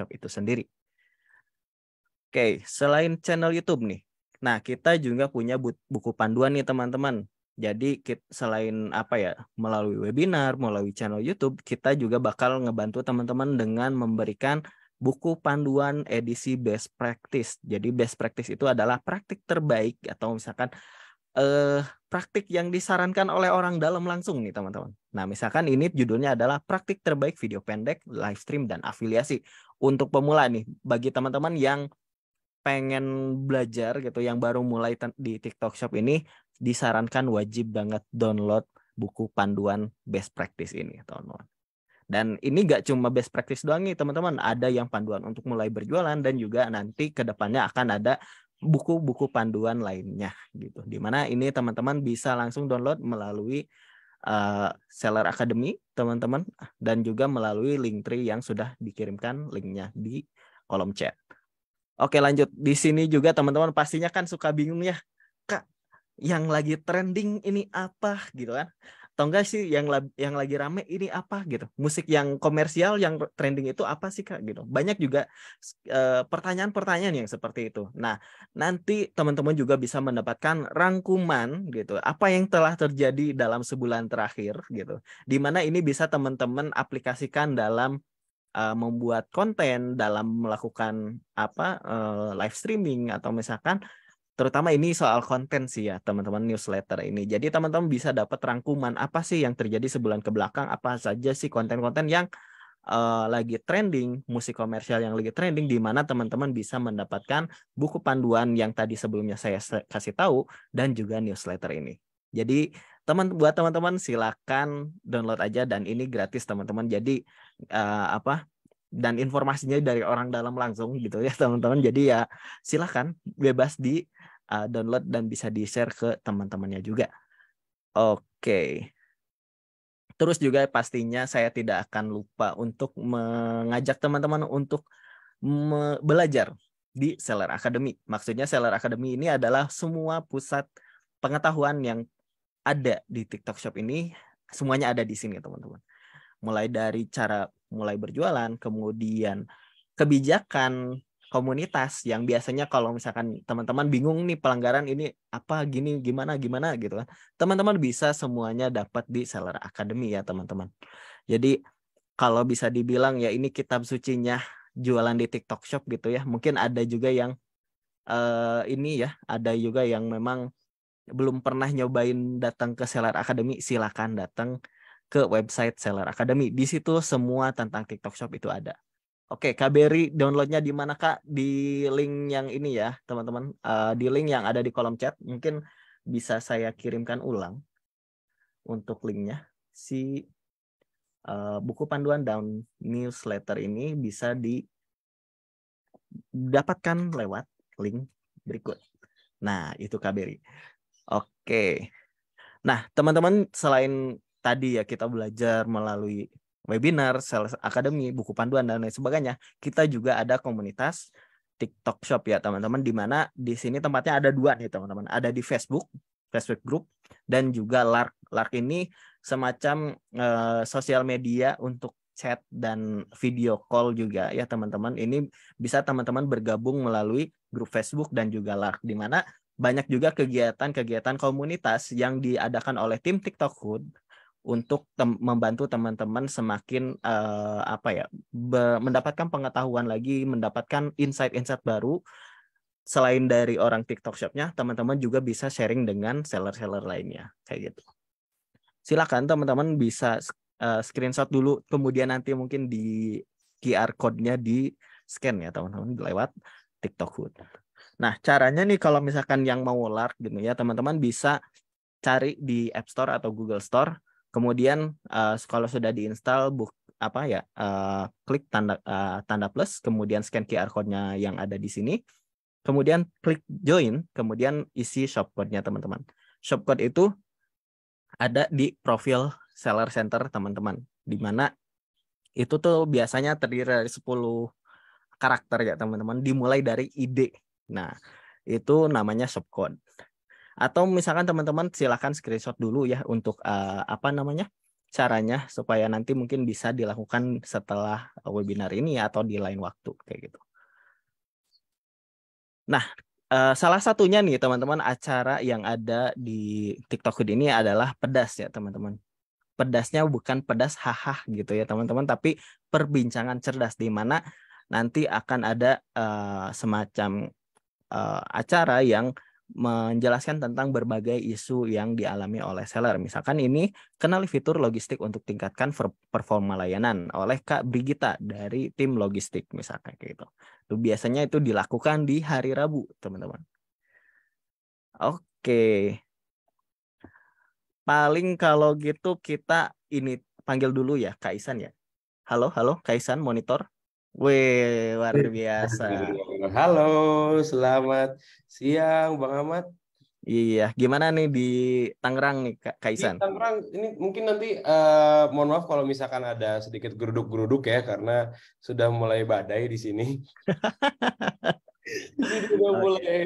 Shop itu sendiri. Oke, selain channel YouTube nih, nah kita juga punya buku panduan nih teman-teman. Jadi selain melalui webinar, melalui channel YouTube, kita juga bakal ngebantu teman-teman dengan memberikan buku panduan edisi best practice. Jadi best practice itu adalah praktik terbaik atau misalkan praktik yang disarankan oleh orang dalam langsung nih teman-teman. Nah misalkan ini judulnya adalah praktik terbaik video pendek, live stream, dan afiliasi. Untuk pemula nih, bagi teman-teman yang pengen belajar gitu, yang baru mulai di TikTok Shop ini, disarankan wajib banget download buku panduan best practice ini, teman-teman. Dan ini gak cuma best practice doang nih, teman-teman. Ada yang panduan untuk mulai berjualan dan juga nanti ke depannya akan ada buku-buku panduan lainnya gitu. Dimana ini teman-teman bisa langsung download melalui Seller Academy, teman-teman, dan juga melalui Linktree yang sudah dikirimkan linknya di kolom chat. Oke, lanjut. Di sini juga teman-teman pastinya kan suka bingung ya, Kak, yang lagi trending ini apa gitu kan? Atau enggak sih yang lagi rame ini apa gitu? Musik yang komersial yang trending itu apa sih, Kak gitu? Banyak juga pertanyaan-pertanyaan yang seperti itu. Nah, nanti teman-teman juga bisa mendapatkan rangkuman gitu, apa yang telah terjadi dalam sebulan terakhir gitu. Di mana ini bisa teman-teman aplikasikan dalam membuat konten, dalam melakukan live streaming, atau misalkan terutama ini soal konten sih ya teman-teman, newsletter ini. Jadi teman-teman bisa dapat rangkuman apa sih yang terjadi sebulan ke belakang, apa saja sih konten-konten yang lagi trending, musik komersial yang lagi trending, di mana teman-teman bisa mendapatkan buku panduan yang tadi sebelumnya saya kasih tahu dan juga newsletter ini. Jadi buat teman-teman silakan download aja, dan ini gratis teman-teman. Jadi dan informasinya dari orang dalam langsung gitu ya teman-teman. Jadi ya silakan bebas di download dan bisa di-share ke teman-temannya juga. Oke. Terus juga pastinya saya tidak akan lupa untuk mengajak teman-teman untuk belajar di Seller Academy. Maksudnya Seller Academy ini adalah semua pusat pengetahuan yang ada di TikTok Shop ini, semuanya ada di sini teman-teman. Mulai dari cara mulai berjualan, kemudian kebijakan komunitas yang biasanya kalau misalkan teman-teman bingung nih pelanggaran ini apa gini gimana gitu kan. Teman-teman bisa semuanya dapat di Seller Academy ya teman-teman. Jadi kalau bisa dibilang ya ini kitab sucinya jualan di TikTok Shop gitu ya. Mungkin ada juga yang ada juga yang memang belum pernah nyobain datang ke Seller Academy, silakan datang ke website Seller Academy. Di situ semua tentang TikTok Shop itu ada. Oke, Kak Berry, downloadnya di mana, Kak? Di link yang ini ya, teman-teman. Di link yang ada di kolom chat. Mungkin bisa saya kirimkan ulang untuk linknya. Si buku panduan dan newsletter ini bisa didapatkan lewat link berikut. Nah, itu Kak Berry. Oke. Nah, teman-teman, selain tadi ya kita belajar melalui webinar, Sales Academy, buku panduan, dan lain sebagainya, kita juga ada komunitas TikTok Shop ya teman-teman, di mana di sini tempatnya ada dua nih teman-teman. Ada di Facebook Group, dan juga Lark. Lark ini semacam sosial media untuk chat dan video call juga ya teman-teman. Ini bisa teman-teman bergabung melalui grup Facebook dan juga Lark, di mana banyak juga kegiatan-kegiatan komunitas yang diadakan oleh tim TikTok Hood untuk membantu teman-teman semakin mendapatkan pengetahuan lagi, mendapatkan insight-insight baru. Selain dari orang TikTok Shop-nya, teman-teman juga bisa sharing dengan seller-seller lainnya kayak gitu. Silakan teman-teman bisa screenshot dulu, kemudian nanti mungkin di QR code-nya di scan ya teman-teman lewat TikTok Hood. Nah, caranya nih kalau misalkan yang mau Lark gitu ya, teman-teman bisa cari di App Store atau Google Store. Kemudian kalau sudah diinstal klik tanda plus, kemudian scan QR code-nya yang ada di sini. Kemudian klik join, kemudian isi shopcode-nya teman-teman. Shopcode itu ada di profil Seller Center teman-teman, di mana itu tuh biasanya terdiri dari 10 karakter ya teman-teman, dimulai dari ide. Nah, itu namanya shopcode. Atau misalkan teman-teman silakan screenshot dulu ya untuk caranya supaya nanti mungkin bisa dilakukan setelah webinar ini atau di lain waktu kayak gitu. Nah, salah satunya nih teman-teman acara yang ada di TikTok Hood ini adalah pedas ya teman-teman. Pedasnya bukan pedas haha gitu ya teman-teman, tapi perbincangan cerdas di mana nanti akan ada semacam acara yang menjelaskan tentang berbagai isu yang dialami oleh seller. Misalkan ini kenali fitur logistik untuk tingkatkan performa layanan oleh Kak Brigita dari tim logistik misalkan kayak gitu. Itu biasanya itu dilakukan di hari Rabu, teman-teman. Oke. Paling kalau gitu kita ini panggil dulu ya Kak Isan ya. Halo, halo Kak Isan monitor. Wih, luar biasa. Halo, selamat siang Bang Ahmad. Iya, gimana nih di Tangerang nih Kak Di Kaisan? Tangerang ini mungkin nanti mohon maaf kalau misalkan ada sedikit geruduk-geruduk ya karena sudah mulai badai di sini. Jadi udah Oke, mulai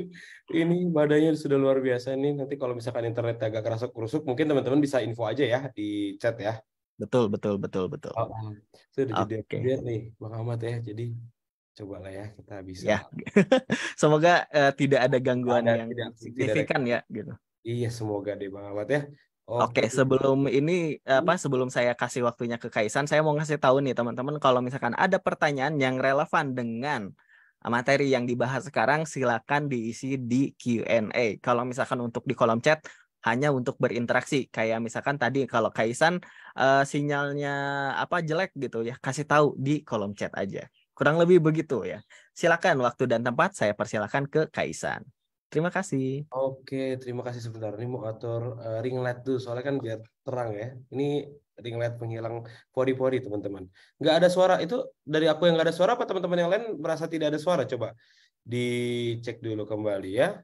ini badainya sudah luar biasa nih. Nanti kalau misalkan internet agak kerasuk-kerusuk mungkin teman-teman bisa info aja ya di chat ya. betul, betul, betul, betul. Oh, sudah jadi Oke, update nih Bang Ahmad ya. Jadi cobalah ya kita bisa ya. Semoga tidak ada gangguan ada yang tidak ada. signifikan ya, gitu. Iya, semoga deh Bang Ahmad ya. Oke, Oke. sebelum ini sebelum saya kasih waktunya ke Kaisan, saya mau ngasih tahu nih teman-teman kalau misalkan ada pertanyaan yang relevan dengan materi yang dibahas sekarang, silakan diisi di Q&A. Kalau misalkan untuk di kolom chat hanya untuk berinteraksi, kayak misalkan tadi kalau Kaisan sinyalnya apa jelek gitu ya, kasih tahu di kolom chat aja. Kurang lebih begitu ya. Silakan waktu dan tempat saya persilakan ke Kaisan. Terima kasih. Oke, terima kasih sebentar. Ini mau atur ring light dulu, soalnya kan biar terang ya. Ini ring light penghilang pori-pori, teman-teman. Nggak ada suara, itu dari aku yang nggak ada suara, apa teman-teman yang lain merasa tidak ada suara? Coba dicek dulu kembali ya.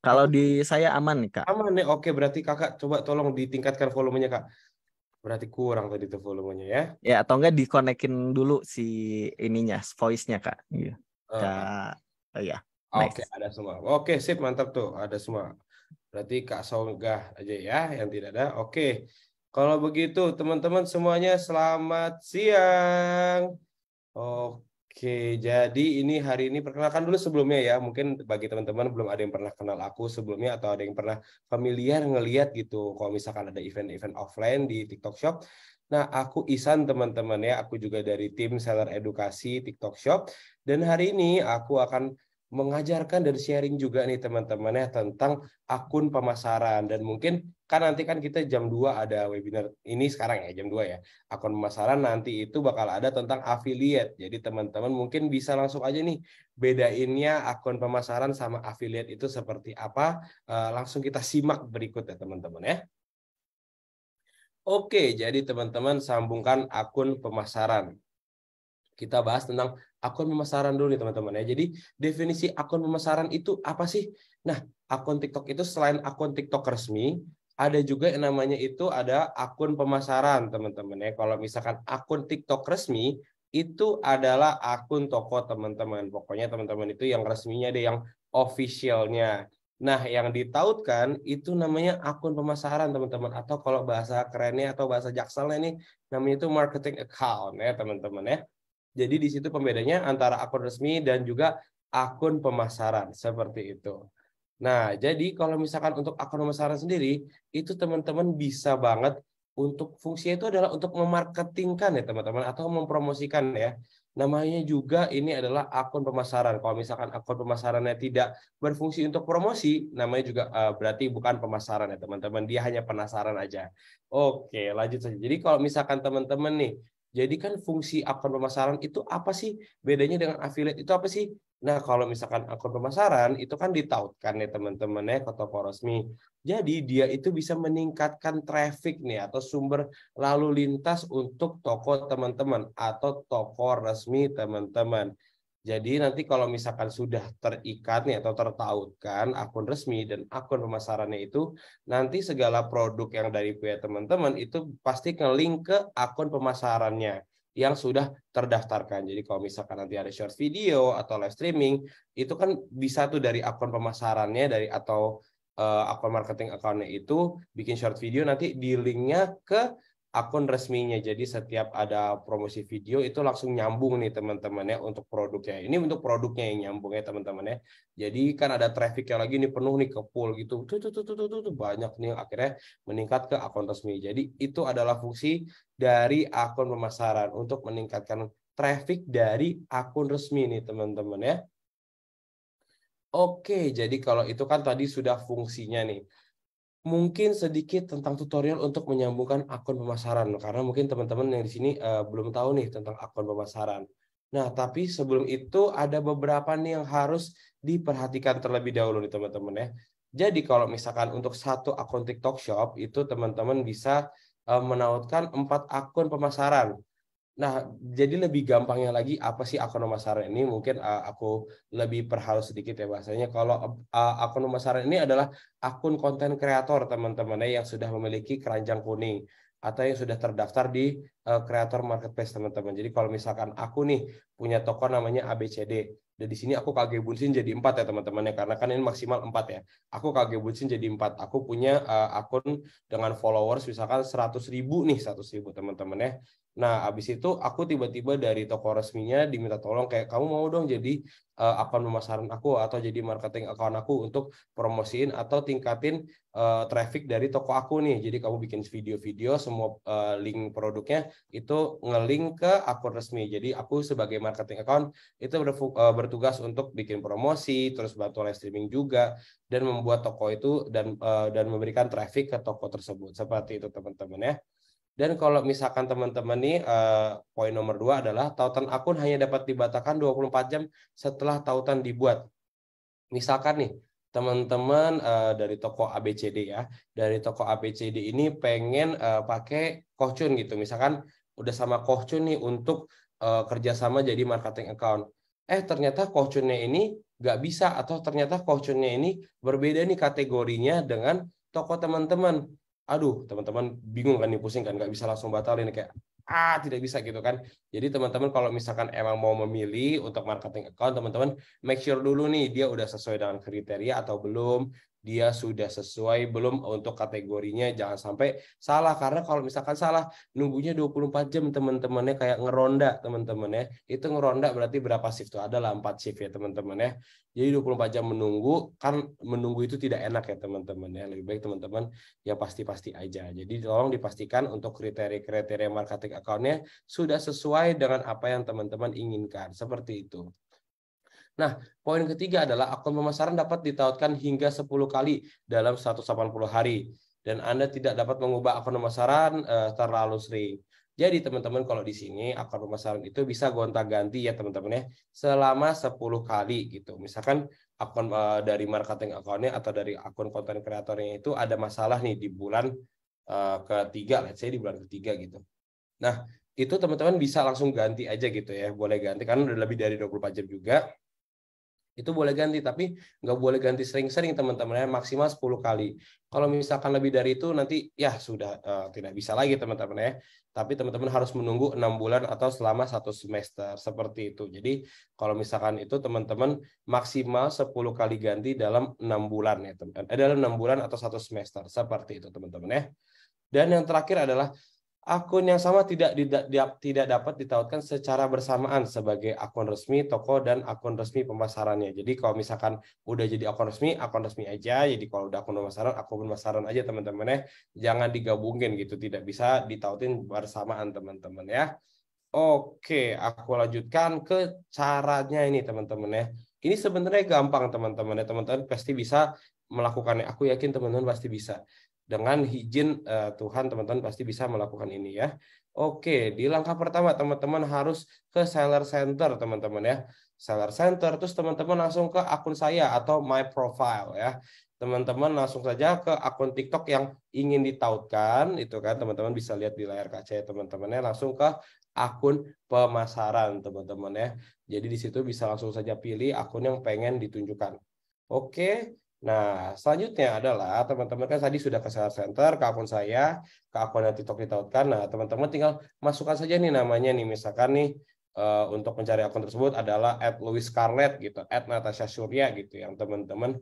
Kalau Aku di saya aman nih, Kak. aman nih, oke berarti kakak coba tolong ditingkatkan volumenya kak. Berarti kurang tadi tuh volumenya ya. Ya, atau enggak dikonekin dulu si ininya, voice-nya, Kak. Iya. Eh, Kak, oh ya, oke, nice. ada semua. Oke, sip, mantap tuh, ada semua. Berarti Kak Songgah aja ya yang tidak ada. Oke. Kalau begitu teman-teman semuanya selamat siang. Oke, jadi ini hari ini perkenalkan dulu sebelumnya ya. Mungkin bagi teman-teman belum ada yang pernah kenal aku sebelumnya atau ada yang pernah familiar ngeliat gitu. Kalau misalkan ada event-event offline di TikTok Shop. Nah, aku Isan teman-teman ya. Aku juga dari tim seller edukasi TikTok Shop. Dan hari ini aku akan mengajarkan dan sharing juga nih teman-teman ya tentang akun pemasaran. Dan mungkin kan nanti kan kita jam 2 ada webinar ini sekarang ya jam 2 ya. Akun pemasaran nanti itu bakal ada tentang affiliate. Jadi teman-teman mungkin bisa langsung aja nih bedainnya akun pemasaran sama affiliate itu seperti apa. Langsung kita simak berikut ya teman-teman ya. Oke, jadi teman-teman sambungkan akun pemasaran. Kita bahas tentang akun pemasaran dulu nih teman-teman ya. Jadi definisi akun pemasaran itu apa sih? Nah, akun TikTok itu selain akun TikTok resmi, ada juga yang namanya itu ada akun pemasaran teman-teman ya. Kalau misalkan akun TikTok resmi itu adalah akun toko teman-teman. Pokoknya teman-teman itu yang resminya ada yang officialnya. Nah, yang ditautkan itu namanya akun pemasaran teman-teman. Atau kalau bahasa kerennya atau bahasa jakselnya ini namanya itu marketing account ya teman-teman ya. Jadi di situ pembedanya antara akun resmi dan juga akun pemasaran seperti itu. Nah, jadi kalau misalkan untuk akun pemasaran sendiri, itu teman-teman bisa banget untuk fungsinya itu adalah untuk memarketingkan ya teman-teman atau mempromosikan ya. Namanya juga ini adalah akun pemasaran. Kalau misalkan akun pemasarannya tidak berfungsi untuk promosi, namanya juga berarti bukan pemasaran ya teman-teman. Dia hanya penasaran aja. Oke, lanjut saja. Jadi kalau misalkan teman-teman nih, jadi kan fungsi akun pemasaran itu apa sih? Bedanya dengan affiliate itu apa sih? Nah, kalau misalkan akun pemasaran itu kan ditautkan ya teman-teman ya ke toko resmi. Jadi dia itu bisa meningkatkan traffic nih atau sumber lalu lintas untuk toko teman-teman atau toko resmi teman-teman. Jadi nanti kalau misalkan sudah terikat nih atau tertautkan akun resmi dan akun pemasarannya itu, nanti segala produk yang dari punya teman-teman itu pasti nge-link ke akun pemasarannya yang sudah terdaftarkan. Jadi kalau misalkan nanti ada short video atau live streaming, itu kan bisa tuh dari akun pemasarannya dari atau akun marketing account-nya itu bikin short video nanti di linknya ke akun resminya. Jadi setiap ada promosi video itu langsung nyambung nih teman-teman ya untuk produknya. Ini untuk produknya yang nyambung ya teman-teman ya. Jadi kan ada traffic yang lagi nih penuh nih ke pool gitu. Tuh, banyak nih yang akhirnya meningkat ke akun resmi. Jadi itu adalah fungsi dari akun pemasaran untuk meningkatkan traffic dari akun resmi nih teman-teman ya. Oke, jadi kalau itu kan tadi sudah fungsinya nih. Mungkin sedikit tentang tutorial untuk menyambungkan akun pemasaran, karena mungkin teman-teman yang di sini belum tahu nih tentang akun pemasaran. Nah, tapi sebelum itu ada beberapa nih yang harus diperhatikan terlebih dahulu nih teman-teman ya. Jadi kalau misalkan untuk satu akun TikTok Shop itu teman-teman bisa menautkan 4 akun pemasaran. Nah, jadi lebih gampangnya lagi apa sih akun pemasaran ini? Mungkin aku lebih perhalus sedikit ya bahasanya. Kalau akun pemasaran ini adalah akun konten kreator teman-teman yang sudah memiliki keranjang kuning atau yang sudah terdaftar di kreator marketplace teman-teman. Jadi kalau misalkan aku nih punya toko namanya ABCD, dan di sini aku KG Bunsin jadi 4 ya teman-teman ya, karena kan ini maksimal 4 ya. Aku KG Bunsin jadi 4. Aku punya akun dengan followers misalkan 100.000 nih, 100.000 teman-teman ya. Nah, habis itu aku tiba-tiba dari toko resminya diminta tolong kayak kamu mau dong jadi akun pemasaran aku atau jadi marketing account aku untuk promosiin atau tingkatin traffic dari toko aku nih. Jadi kamu bikin video-video semua link produknya itu ngelink ke akun resmi. Jadi aku sebagai marketing account itu bertugas untuk bikin promosi, terus bantu live streaming juga dan membuat toko itu dan memberikan traffic ke toko tersebut. Seperti itu teman-teman ya. Dan kalau misalkan teman-teman nih, poin nomor 2 adalah tautan akun hanya dapat dibatalkan 24 jam setelah tautan dibuat. Misalkan nih, teman-teman dari toko ABCD ya, dari toko ABCD ini pengen pakai Kohcun gitu. Misalkan udah sama Kohcun nih untuk kerjasama jadi marketing account. Ternyata Kohcunnya ini nggak bisa atau ternyata Kohcunnya ini berbeda nih kategorinya dengan toko teman-teman. Aduh, teman-teman bingung kan nih, pusing kan, nggak bisa langsung batalin kayak tidak bisa gitu kan. Jadi teman-teman kalau misalkan emang mau memilih untuk marketing account, teman-teman make sure dulu nih dia udah sesuai dengan kriteria atau belum, dia sudah sesuai belum untuk kategorinya, jangan sampai salah, karena kalau misalkan salah nunggunya 24 jam teman-temannya kayak ngeronda teman-teman ya. Itu ngeronda berarti berapa shift tuh? Adalah 4 shift ya teman-teman ya. Jadi 24 jam menunggu, kan menunggu itu tidak enak ya teman-teman ya. Lebih baik teman-teman yang pasti-pasti aja. Jadi tolong dipastikan untuk kriteria-kriteria marketing account-nya sudah sesuai dengan apa yang teman-teman inginkan. Seperti itu. Nah, poin ketiga adalah akun pemasaran dapat ditautkan hingga 10 kali dalam 180 hari. Dan Anda tidak dapat mengubah akun pemasaran terlalu sering. Jadi teman-teman kalau di sini akun pemasaran itu bisa gonta-ganti ya teman-teman ya, selama 10 kali gitu. Misalkan akun dari marketing account-nya atau dari akun konten kreatornya itu ada masalah nih di bulan ketiga, let's say di bulan ketiga gitu. Nah, itu teman-teman bisa langsung ganti aja gitu ya. Boleh ganti karena udah lebih dari 24 jam juga. Itu boleh ganti, tapi nggak boleh ganti sering-sering teman-teman ya, maksimal 10 kali. Kalau misalkan lebih dari itu nanti ya sudah tidak bisa lagi teman-teman ya. Tapi teman-teman harus menunggu 6 bulan atau selama 1 semester seperti itu. Jadi kalau misalkan itu teman-teman maksimal 10 kali ganti dalam 6 bulan ya teman-teman. Dalam 6 bulan atau 1 semester seperti itu teman-teman ya. Dan yang terakhir adalah akun yang sama tidak dapat ditautkan secara bersamaan sebagai akun resmi toko dan akun resmi pemasarannya. Jadi kalau misalkan udah jadi akun resmi aja. Jadi kalau udah akun pemasaran aja teman-teman ya. Jangan digabungin gitu, tidak bisa ditautin bersamaan teman-teman ya. Oke, aku lanjutkan ke caranya ini teman-teman ya. Ini sebenarnya gampang teman-teman ya. Teman-teman pasti bisa melakukannya. Aku yakin teman-teman pasti bisa. Dengan izin Tuhan, teman-teman pasti bisa melakukan ini ya. Oke, di langkah pertama teman-teman harus ke seller center teman-teman ya. Seller center, terus teman-teman langsung ke akun saya atau my profile ya. Teman-teman langsung saja ke akun TikTok yang ingin ditautkan, itu kan teman-teman bisa lihat di layar kaca ya teman-teman ya. Langsung ke akun pemasaran teman-teman ya. Jadi di situ bisa langsung saja pilih akun yang pengen ditunjukkan. Oke. Nah, selanjutnya adalah teman-teman kan tadi sudah ke seller center, ke akun saya, ke akun yang TikTok ditautkan. Nah, teman-teman tinggal masukkan saja nih namanya nih. Misalkan nih untuk mencari akun tersebut adalah @louis scarlett gitu, @natasha surya gitu yang teman-teman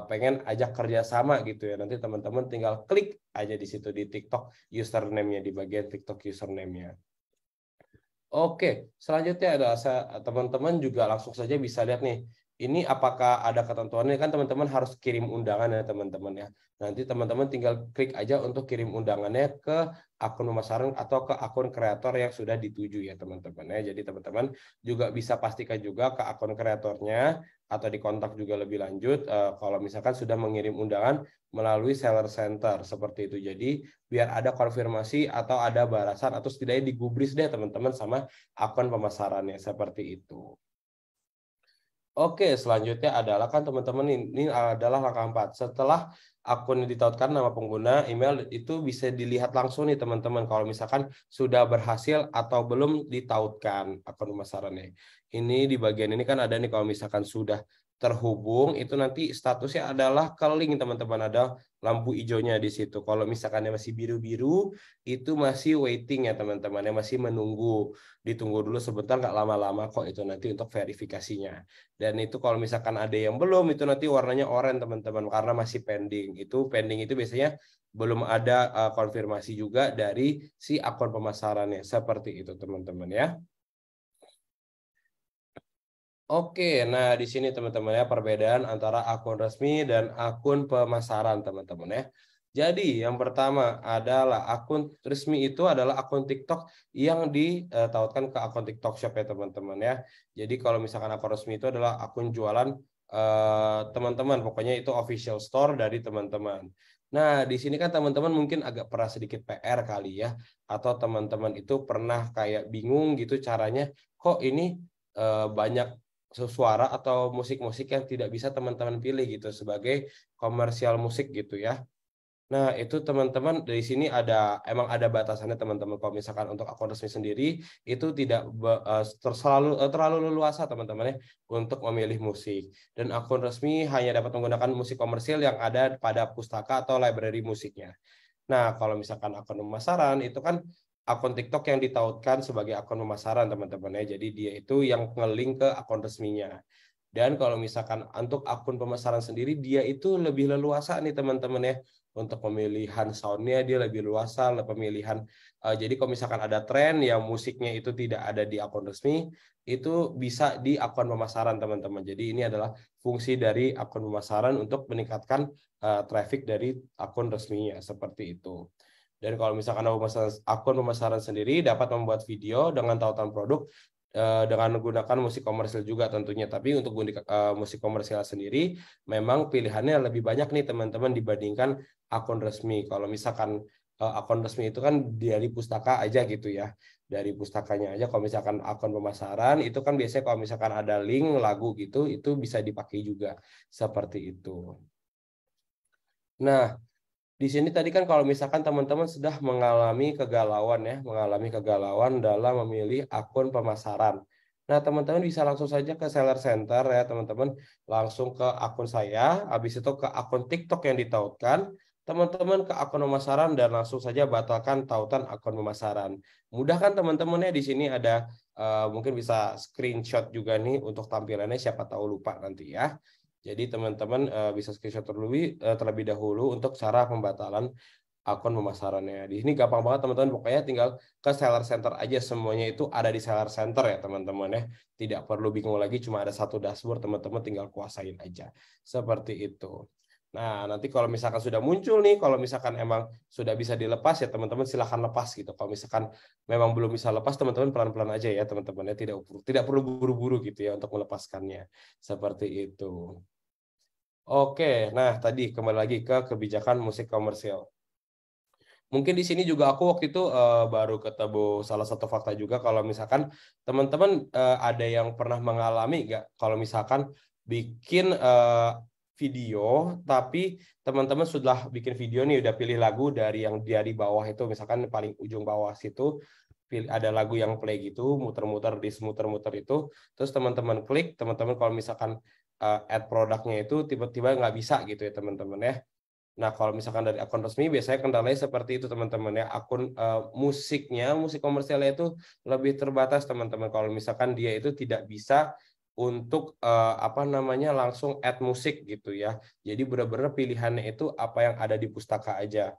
pengen ajak kerjasama gitu ya, nanti teman-teman tinggal klik aja di situ di TikTok username-nya, di bagian TikTok username-nya. Oke, selanjutnya ada teman-teman juga langsung saja bisa lihat nih. Ini apakah ada ketentuannya, kan teman-teman harus kirim undangan ya teman-teman ya. Nanti teman-teman tinggal klik aja untuk kirim undangannya ke akun pemasaran atau ke akun kreator yang sudah dituju ya teman-teman ya. Jadi teman-teman juga bisa pastikan juga ke akun kreatornya atau dikontak juga lebih lanjut kalau misalkan sudah mengirim undangan melalui seller center seperti itu. Jadi biar ada konfirmasi atau ada balasan atau setidaknya digubris deh teman-teman sama akun pemasarannya seperti itu. Oke, selanjutnya adalah kan teman-teman ini adalah langkah 4. Setelah akun ditautkan nama pengguna, email itu bisa dilihat langsung nih teman-teman kalau misalkan sudah berhasil atau belum ditautkan akun pemasarannya. Ini di bagian ini kan ada nih kalau misalkan sudah terhubung itu nanti statusnya adalah ke link teman-teman, ada lampu hijaunya di situ. Kalau misalkan masih biru-biru itu masih waiting ya teman-teman, masih menunggu. Ditunggu dulu sebentar, nggak lama-lama kok itu nanti untuk verifikasinya. Dan itu kalau misalkan ada yang belum itu nanti warnanya oranye teman-teman karena masih pending. Itu pending itu biasanya belum ada konfirmasi juga dari si akun pemasarannya. Seperti itu teman-teman ya. Oke, nah di sini teman-teman ya perbedaan antara akun resmi dan akun pemasaran teman-teman ya. Jadi yang pertama adalah akun resmi itu adalah akun TikTok yang ditautkan ke akun TikTok Shop ya teman-teman ya. Jadi kalau misalkan akun resmi itu adalah akun jualan teman-teman, pokoknya itu official store dari teman-teman. Nah, di sini kan teman-teman mungkin agak pernah sedikit PR kali ya, atau teman-teman itu pernah kayak bingung gitu caranya, kok ini banyak suara atau musik-musik yang tidak bisa teman-teman pilih gitu sebagai komersial musik gitu ya. Nah, itu teman-teman dari sini emang ada batasannya teman-teman. Kalau misalkan untuk akun resmi sendiri itu tidak terlalu leluasa teman-teman ya untuk memilih musik. Dan akun resmi hanya dapat menggunakan musik komersil yang ada pada pustaka atau library musiknya. Nah, kalau misalkan akun pemasaran itu kan akun TikTok yang ditautkan sebagai akun pemasaran teman-teman ya. Jadi dia itu yang nge-link ke akun resminya. Dan kalau misalkan untuk akun pemasaran sendiri dia itu lebih leluasa nih teman-teman ya. Untuk pemilihan soundnya dia lebih luasa, pemilihan jadi kalau misalkan ada tren yang musiknya itu tidak ada di akun resmi, itu bisa di akun pemasaran teman-teman. Jadi ini adalah fungsi dari akun pemasaran untuk meningkatkan traffic dari akun resminya seperti itu. Dan kalau misalkan akun pemasaran sendiri dapat membuat video dengan tautan produk dengan menggunakan musik komersial juga tentunya. Tapi untuk musik komersial sendiri memang pilihannya lebih banyak nih teman-teman dibandingkan akun resmi. Kalau misalkan akun resmi itu kan dari pustaka aja gitu ya. Dari pustakanya aja. Kalau misalkan akun pemasaran itu kan biasanya kalau misalkan ada link lagu gitu itu bisa dipakai juga seperti itu. Nah, di sini tadi kan kalau misalkan teman-teman sudah mengalami kegalauan dalam memilih akun pemasaran. Nah, teman-teman bisa langsung saja ke Seller Center ya, teman-teman. Langsung ke akun saya, habis itu ke akun TikTok yang ditautkan, teman-teman ke akun pemasaran dan langsung saja batalkan tautan akun pemasaran. Mudah kan teman-teman ya, di sini ada mungkin bisa screenshot juga nih untuk tampilannya, siapa tahu lupa nanti ya. Jadi teman-teman bisa screenshot terlebih dahulu untuk cara pembatalan akun pemasarannya. Di sini gampang banget teman-teman, pokoknya tinggal ke Seller Center aja, semuanya itu ada di Seller Center ya teman-teman ya. Tidak perlu bingung lagi, cuma ada satu dashboard, teman-teman tinggal kuasain aja. Seperti itu. Nah, nanti kalau misalkan sudah muncul nih, kalau misalkan emang sudah bisa dilepas ya teman-teman silahkan lepas gitu. Kalau misalkan memang belum bisa lepas, teman-teman pelan-pelan aja ya teman-teman ya, tidak perlu buru-buru gitu ya untuk melepaskannya. Seperti itu. Oke, nah tadi kembali lagi ke kebijakan musik komersial. Mungkin di sini juga aku waktu itu baru ketemu salah satu fakta juga kalau misalkan teman-teman ada yang pernah mengalami nggak kalau misalkan bikin video tapi teman-teman sudah bikin video nih udah pilih lagu dari yang di bawah itu misalkan paling ujung bawah situ ada lagu yang play gitu muter-muter itu terus teman-teman klik teman-teman kalau misalkan add produknya itu tiba-tiba nggak bisa gitu ya teman-teman ya. Nah, kalau misalkan dari akun resmi biasanya kendalanya seperti itu teman-teman ya. Akun musik komersialnya itu lebih terbatas teman-teman. Kalau misalkan dia itu tidak bisa untuk langsung add musik gitu ya. Jadi benar-benar pilihannya itu apa yang ada di pustaka aja.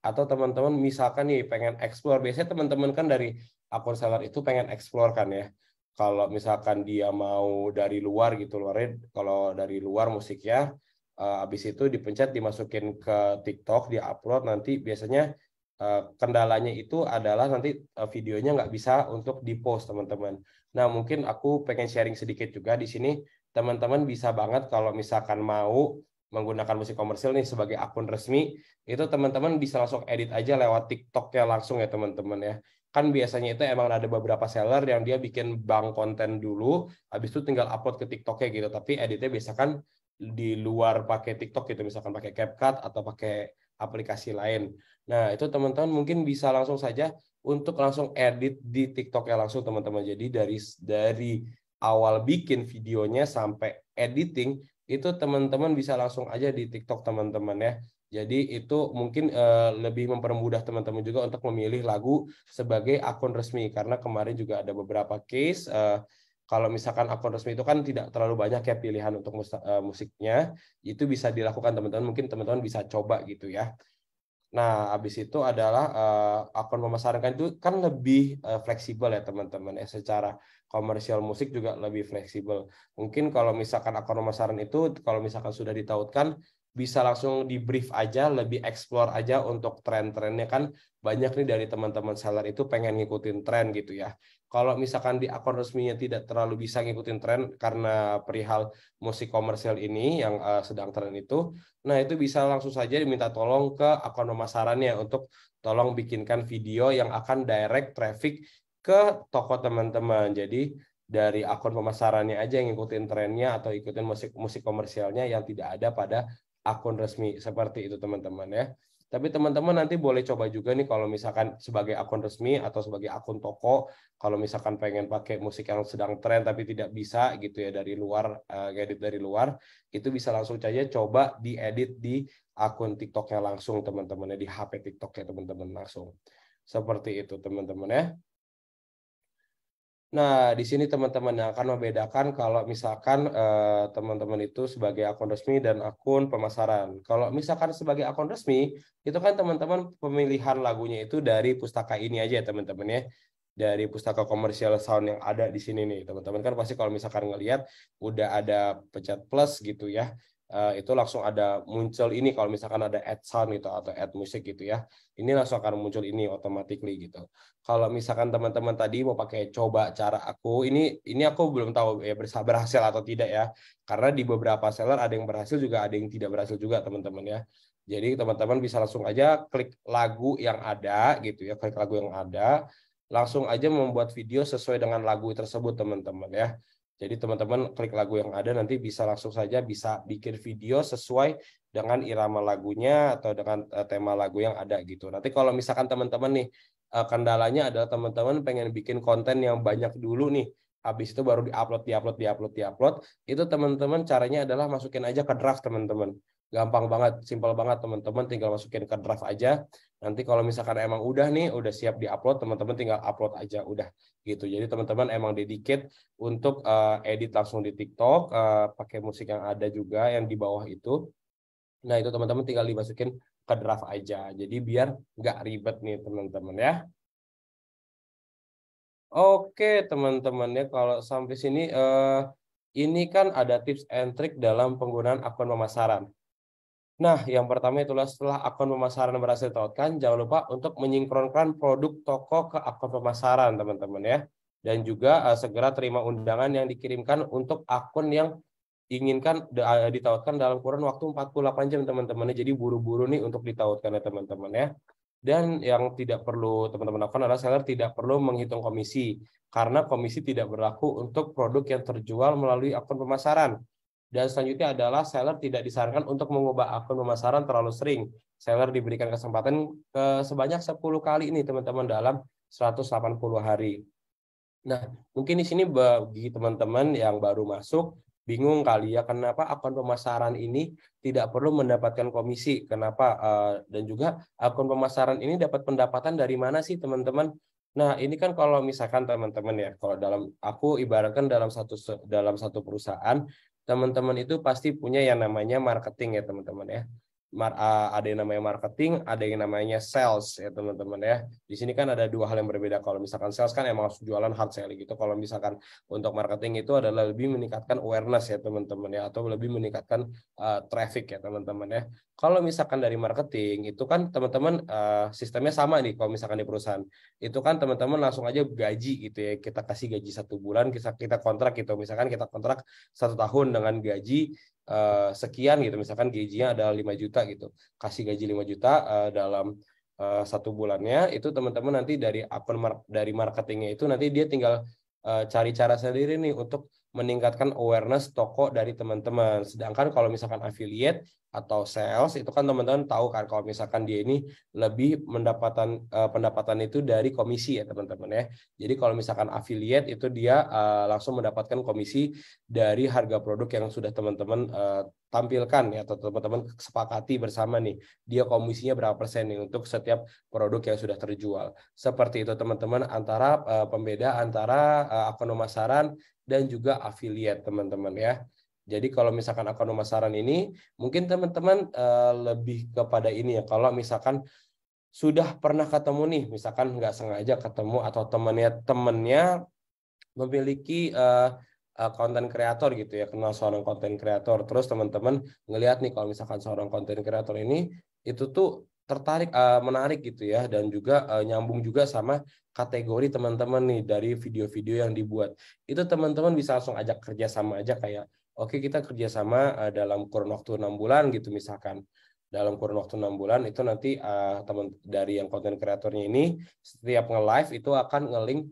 Atau teman-teman misalkan nih pengen explore, biasanya teman-teman kan dari akun seller itu pengen explore kan ya. Kalau misalkan dia mau dari luar gitu, kalau dari luar musiknya, habis itu dipencet dimasukin ke TikTok, dia-upload, nanti biasanya kendalanya itu adalah nanti videonya nggak bisa untuk di-post teman-teman. Nah, mungkin aku pengen sharing sedikit juga di sini. Teman-teman bisa banget kalau misalkan mau menggunakan musik komersil nih sebagai akun resmi, itu teman-teman bisa langsung edit aja lewat TikTok ya langsung ya teman-teman ya. Kan biasanya itu emang ada beberapa seller yang dia bikin bank konten dulu, habis itu tinggal upload ke TikToknya gitu. Tapi editnya biasa kan di luar pakai TikTok gitu, misalkan pakai CapCut atau pakai aplikasi lain. Nah, itu teman-teman mungkin bisa langsung saja untuk langsung edit di TikTok-nya langsung teman-teman. Jadi dari awal bikin videonya sampai editing itu teman-teman bisa langsung aja di TikTok teman-teman ya. Jadi itu mungkin lebih mempermudah teman-teman juga untuk memilih lagu sebagai akun resmi, karena kemarin juga ada beberapa case kalau misalkan akun resmi itu kan tidak terlalu banyak ya pilihan untuk musiknya, itu bisa dilakukan teman-teman, mungkin teman-teman bisa coba gitu ya. Nah, habis itu adalah akun pemasaran kan itu kan lebih fleksibel ya teman-teman ya, secara komersial musik juga lebih fleksibel. Mungkin kalau misalkan akun pemasaran itu kalau misalkan sudah ditautkan bisa langsung di brief aja, lebih explore aja untuk tren-trennya, kan banyak nih dari teman-teman seller itu pengen ngikutin tren gitu ya. Kalau misalkan di akun resminya tidak terlalu bisa ngikutin tren karena perihal musik komersial ini yang sedang tren itu, nah, itu bisa langsung saja diminta tolong ke akun pemasarannya untuk tolong bikinkan video yang akan direct traffic ke toko teman-teman. Jadi dari akun pemasarannya aja yang ngikutin trennya atau ikutin musik komersialnya yang tidak ada pada akun resmi. Seperti itu teman-teman ya. Tapi teman-teman nanti boleh coba juga nih kalau misalkan sebagai akun resmi atau sebagai akun toko, kalau misalkan pengen pakai musik yang sedang tren tapi tidak bisa gitu ya dari luar, edit dari luar, itu bisa langsung saja coba diedit di akun TikToknya langsung teman-teman ya, di HP TikToknya teman-teman langsung. Seperti itu teman-teman ya. Nah, di sini teman-teman yang akan membedakan kalau misalkan teman-teman itu sebagai akun resmi dan akun pemasaran. Kalau misalkan sebagai akun resmi, itu kan teman-teman pemilihan lagunya itu dari pustaka ini aja ya teman-teman ya. Dari pustaka komersial sound yang ada di sini nih. Teman-teman kan pasti kalau misalkan ngelihat udah ada pencet plus gitu ya. Itu langsung ada muncul ini kalau misalkan ada add sound gitu atau add musik gitu ya. Ini langsung akan muncul ini automatically gitu. Kalau misalkan teman-teman tadi mau pakai coba cara aku, ini aku belum tahu ya berhasil atau tidak ya. Karena di beberapa seller ada yang berhasil juga, ada yang tidak berhasil juga teman-teman ya. Jadi teman-teman bisa langsung aja klik lagu yang ada gitu ya, klik lagu yang ada, langsung aja membuat video sesuai dengan lagu tersebut teman-teman ya. Jadi teman-teman klik lagu yang ada, nanti bisa langsung saja bisa bikin video sesuai dengan irama lagunya atau dengan tema lagu yang ada gitu. Nanti kalau misalkan teman-teman nih kendalanya adalah teman-teman pengen bikin konten yang banyak dulu nih, habis itu baru diupload, itu teman-teman caranya adalah masukin aja ke draft teman-teman. Gampang banget, simpel banget teman-teman, tinggal masukin ke draft aja. Nanti kalau misalkan emang udah nih, udah siap diupload, teman-teman tinggal upload aja, udah gitu. Jadi teman-teman emang dedicate untuk edit langsung di TikTok, pakai musik yang ada juga yang di bawah itu. Nah, itu teman-teman tinggal dimasukin ke draft aja. Jadi biar nggak ribet nih teman-teman ya. Oke teman-teman ya, kalau sampai sini ini kan ada tips and trick dalam penggunaan akun pemasaran. Nah, yang pertama itulah setelah akun pemasaran berhasil ditautkan, jangan lupa untuk menyinkronkan produk toko ke akun pemasaran teman-teman ya. Dan juga segera terima undangan yang dikirimkan untuk akun yang inginkan ditautkan dalam kurun waktu 48 jam teman-teman. Jadi buru-buru nih untuk ditautkan ya teman-teman ya. Dan yang tidak perlu teman-teman lakukan adalah seller tidak perlu menghitung komisi, karena komisi tidak berlaku untuk produk yang terjual melalui akun pemasaran. Dan selanjutnya adalah seller tidak disarankan untuk mengubah akun pemasaran terlalu sering. Seller diberikan kesempatan sebanyak 10 kali ini teman-teman dalam 180 hari. Nah, mungkin di sini bagi teman-teman yang baru masuk, bingung kali ya kenapa akun pemasaran ini tidak perlu mendapatkan komisi, kenapa dan juga akun pemasaran ini dapat pendapatan dari mana sih teman-teman? Nah, ini kan kalau misalkan teman-teman ya, kalau aku ibaratkan dalam satu perusahaan, teman-teman itu pasti punya yang namanya marketing ya, teman-teman ya. Ada yang namanya marketing, ada yang namanya sales ya, teman-teman ya. Di sini kan ada dua hal yang berbeda. Kalau misalkan sales kan emang harus jualan hard selling gitu. Kalau misalkan untuk marketing itu adalah lebih meningkatkan awareness ya, teman-teman ya, atau lebih meningkatkan traffic ya, teman-teman ya. Kalau misalkan dari marketing itu kan teman-teman sistemnya sama nih kalau misalkan di perusahaan itu kan teman-teman langsung aja gaji gitu ya, kita kasih gaji 1 bulan, kita kontrak gitu, misalkan kita kontrak 1 tahun dengan gaji sekian gitu, misalkan gajinya ada 5 juta gitu, kasih gaji 5 juta dalam 1 bulannya, itu teman-teman nanti dari marketingnya itu nanti dia tinggal cari cara sendiri nih untuk meningkatkan awareness toko dari teman-teman. Sedangkan kalau misalkan affiliate atau sales itu kan teman-teman tahu kan kalau misalkan dia ini lebih pendapatan itu dari komisi ya, teman-teman ya. Jadi kalau misalkan affiliate itu dia langsung mendapatkan komisi dari harga produk yang sudah teman-teman tampilkan ya, atau teman-teman sepakati bersama nih. Dia komisinya berapa persen nih untuk setiap produk yang sudah terjual. Seperti itu teman-teman, antara pembeda antara akun pemasaran dan juga affiliate, teman-teman ya. Jadi kalau misalkan akun pemasaran ini mungkin teman-teman lebih kepada ini ya, kalau misalkan sudah pernah ketemu nih, misalkan nggak sengaja ketemu atau temennya memiliki konten kreator gitu ya, kenal seorang konten kreator, terus teman-teman ngelihat nih kalau misalkan seorang konten kreator ini itu tuh tertarik, menarik gitu ya, dan juga nyambung juga sama kategori teman-teman nih dari video-video yang dibuat, itu teman-teman bisa langsung ajak kerja sama aja, kayak oke kita kerjasama dalam kurun waktu 6 bulan gitu, misalkan dalam kurun waktu 6 bulan itu nanti teman dari yang konten kreatornya ini setiap nge-live itu akan nge-link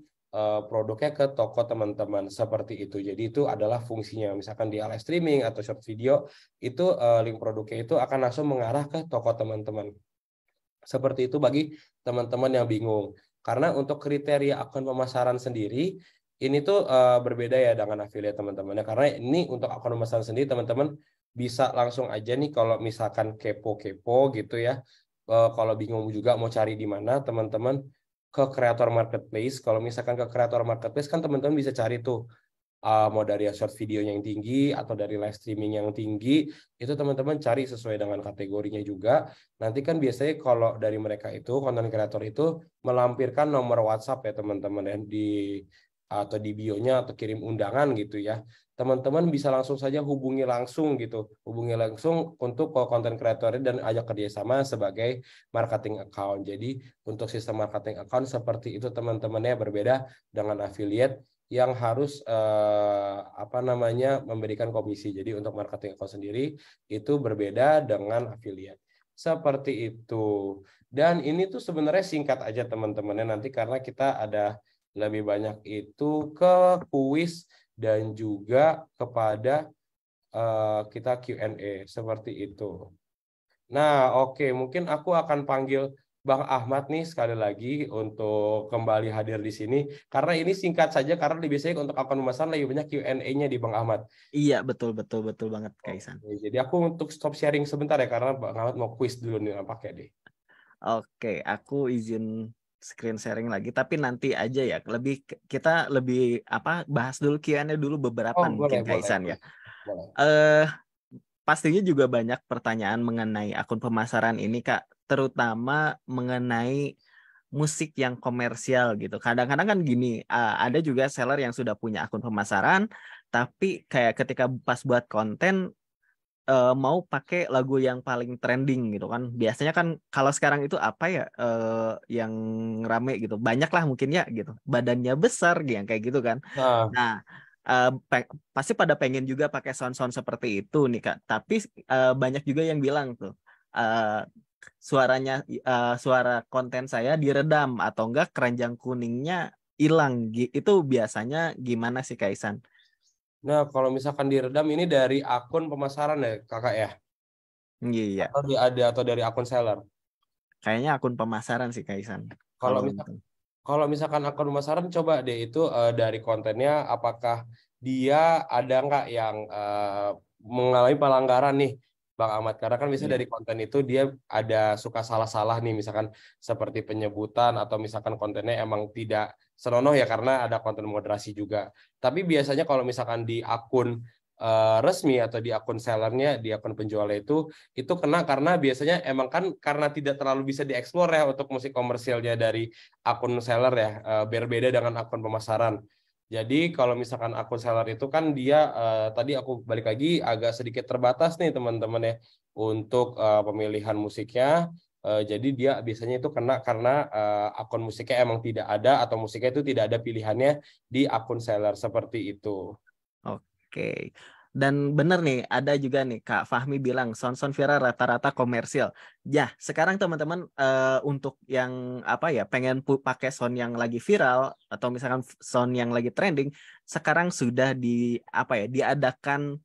produknya ke toko teman-teman, seperti itu. Jadi itu adalah fungsinya. Misalkan di live streaming atau short video itu link produknya itu akan langsung mengarah ke toko teman-teman. Seperti itu bagi teman-teman yang bingung. Karena untuk kriteria akun pemasaran sendiri ini tuh berbeda ya dengan affiliate, teman-teman. Karena ini untuk akun pemasaran sendiri teman-teman bisa langsung aja nih kalau misalkan kepo-kepo gitu ya. Kalau bingung juga mau cari di mana, teman-teman ke kreator marketplace. Kalau misalkan ke kreator marketplace kan teman-teman bisa cari tuh mau dari short video yang tinggi atau dari live streaming yang tinggi, itu teman-teman cari sesuai dengan kategorinya juga. Nanti kan biasanya kalau dari mereka itu konten kreator itu melampirkan nomor WhatsApp ya, teman-teman ya, atau di bio-nya atau kirim undangan gitu ya. Teman-teman bisa langsung saja hubungi langsung gitu, hubungi langsung untuk konten kreatornya dan ajak kerjasama sebagai marketing account. Jadi untuk sistem marketing account seperti itu, teman-temannya berbeda dengan affiliate yang harus memberikan komisi. Jadi untuk marketing account sendiri itu berbeda dengan affiliate. Seperti itu. Dan ini tuh sebenarnya singkat aja teman-temannya, nanti karena kita ada lebih banyak itu ke kuis dan juga kepada kita Q&A seperti itu. Nah, oke, mungkin aku akan panggil Bang Ahmad nih sekali lagi untuk kembali hadir di sini. Karena ini singkat saja, karena biasanya untuk akun pemasaran lebih banyak Q&A-nya di Bang Ahmad. Iya, betul betul betul banget Kaisan. Oke, jadi aku untuk stop sharing sebentar ya, karena Bang Ahmad mau quiz dulu nih pakai deh. Oke, aku izin screen sharing lagi, tapi nanti aja ya. Kita lebih bahas dulu Q&A dulu beberapa Oh, mungkin boleh, boleh, Kaisan ya. boleh. Boleh. Eh Pastinya juga banyak pertanyaan mengenai akun pemasaran ini Kak, terutama mengenai musik yang komersial gitu. Kadang-kadang kan gini, ada juga seller yang sudah punya akun pemasaran, tapi kayak ketika pas buat konten mau pakai lagu yang paling trending gitu kan. Biasanya kan kalau sekarang itu apa ya yang rame gitu. Banyak lah mungkin ya gitu. Badannya besar yang kayak gitu kan. Nah, Nah, pasti pada pengen juga pakai sound-sound seperti itu nih Kak. Tapi banyak juga yang bilang tuh uh, suara konten saya diredam atau enggak keranjang kuningnya hilang. Itu biasanya gimana sih Kaisan? nah, kalau misalkan diredam ini dari akun pemasaran ya, Kakak ya? Iya, Atau dari akun seller? kayaknya akun pemasaran sih Kaisan. Kalau Kalau misal, itu. kalau misalkan akun pemasaran, coba deh itu dari kontennya apakah dia ada nggak yang mengalami pelanggaran nih. Bang Ahmad, karena kan biasanya Iya. dari konten itu dia ada suka salah-salah nih, misalkan seperti penyebutan atau misalkan kontennya emang tidak senonoh ya karena ada konten moderasi juga. Tapi biasanya kalau misalkan di akun resmi atau di akun sellernya, di akun penjualnya itu kena karena biasanya emang kan karena tidak terlalu bisa dieksplor ya untuk musik komersilnya dari akun seller ya, berbeda dengan akun pemasaran. Jadi kalau misalkan akun seller itu kan dia tadi aku balik lagi agak sedikit terbatas nih teman-teman ya untuk pemilihan musiknya. Jadi dia biasanya itu kena karena akun musiknya emang tidak ada atau musiknya itu tidak ada pilihannya di akun seller seperti itu. Oke. Dan bener nih, ada juga nih Kak Fahmi bilang sound-sound viral rata-rata komersil. Ya, sekarang teman-teman untuk yang apa ya, pengen pakai sound yang lagi viral atau misalkan sound yang lagi trending, sekarang sudah di apa ya, diadakan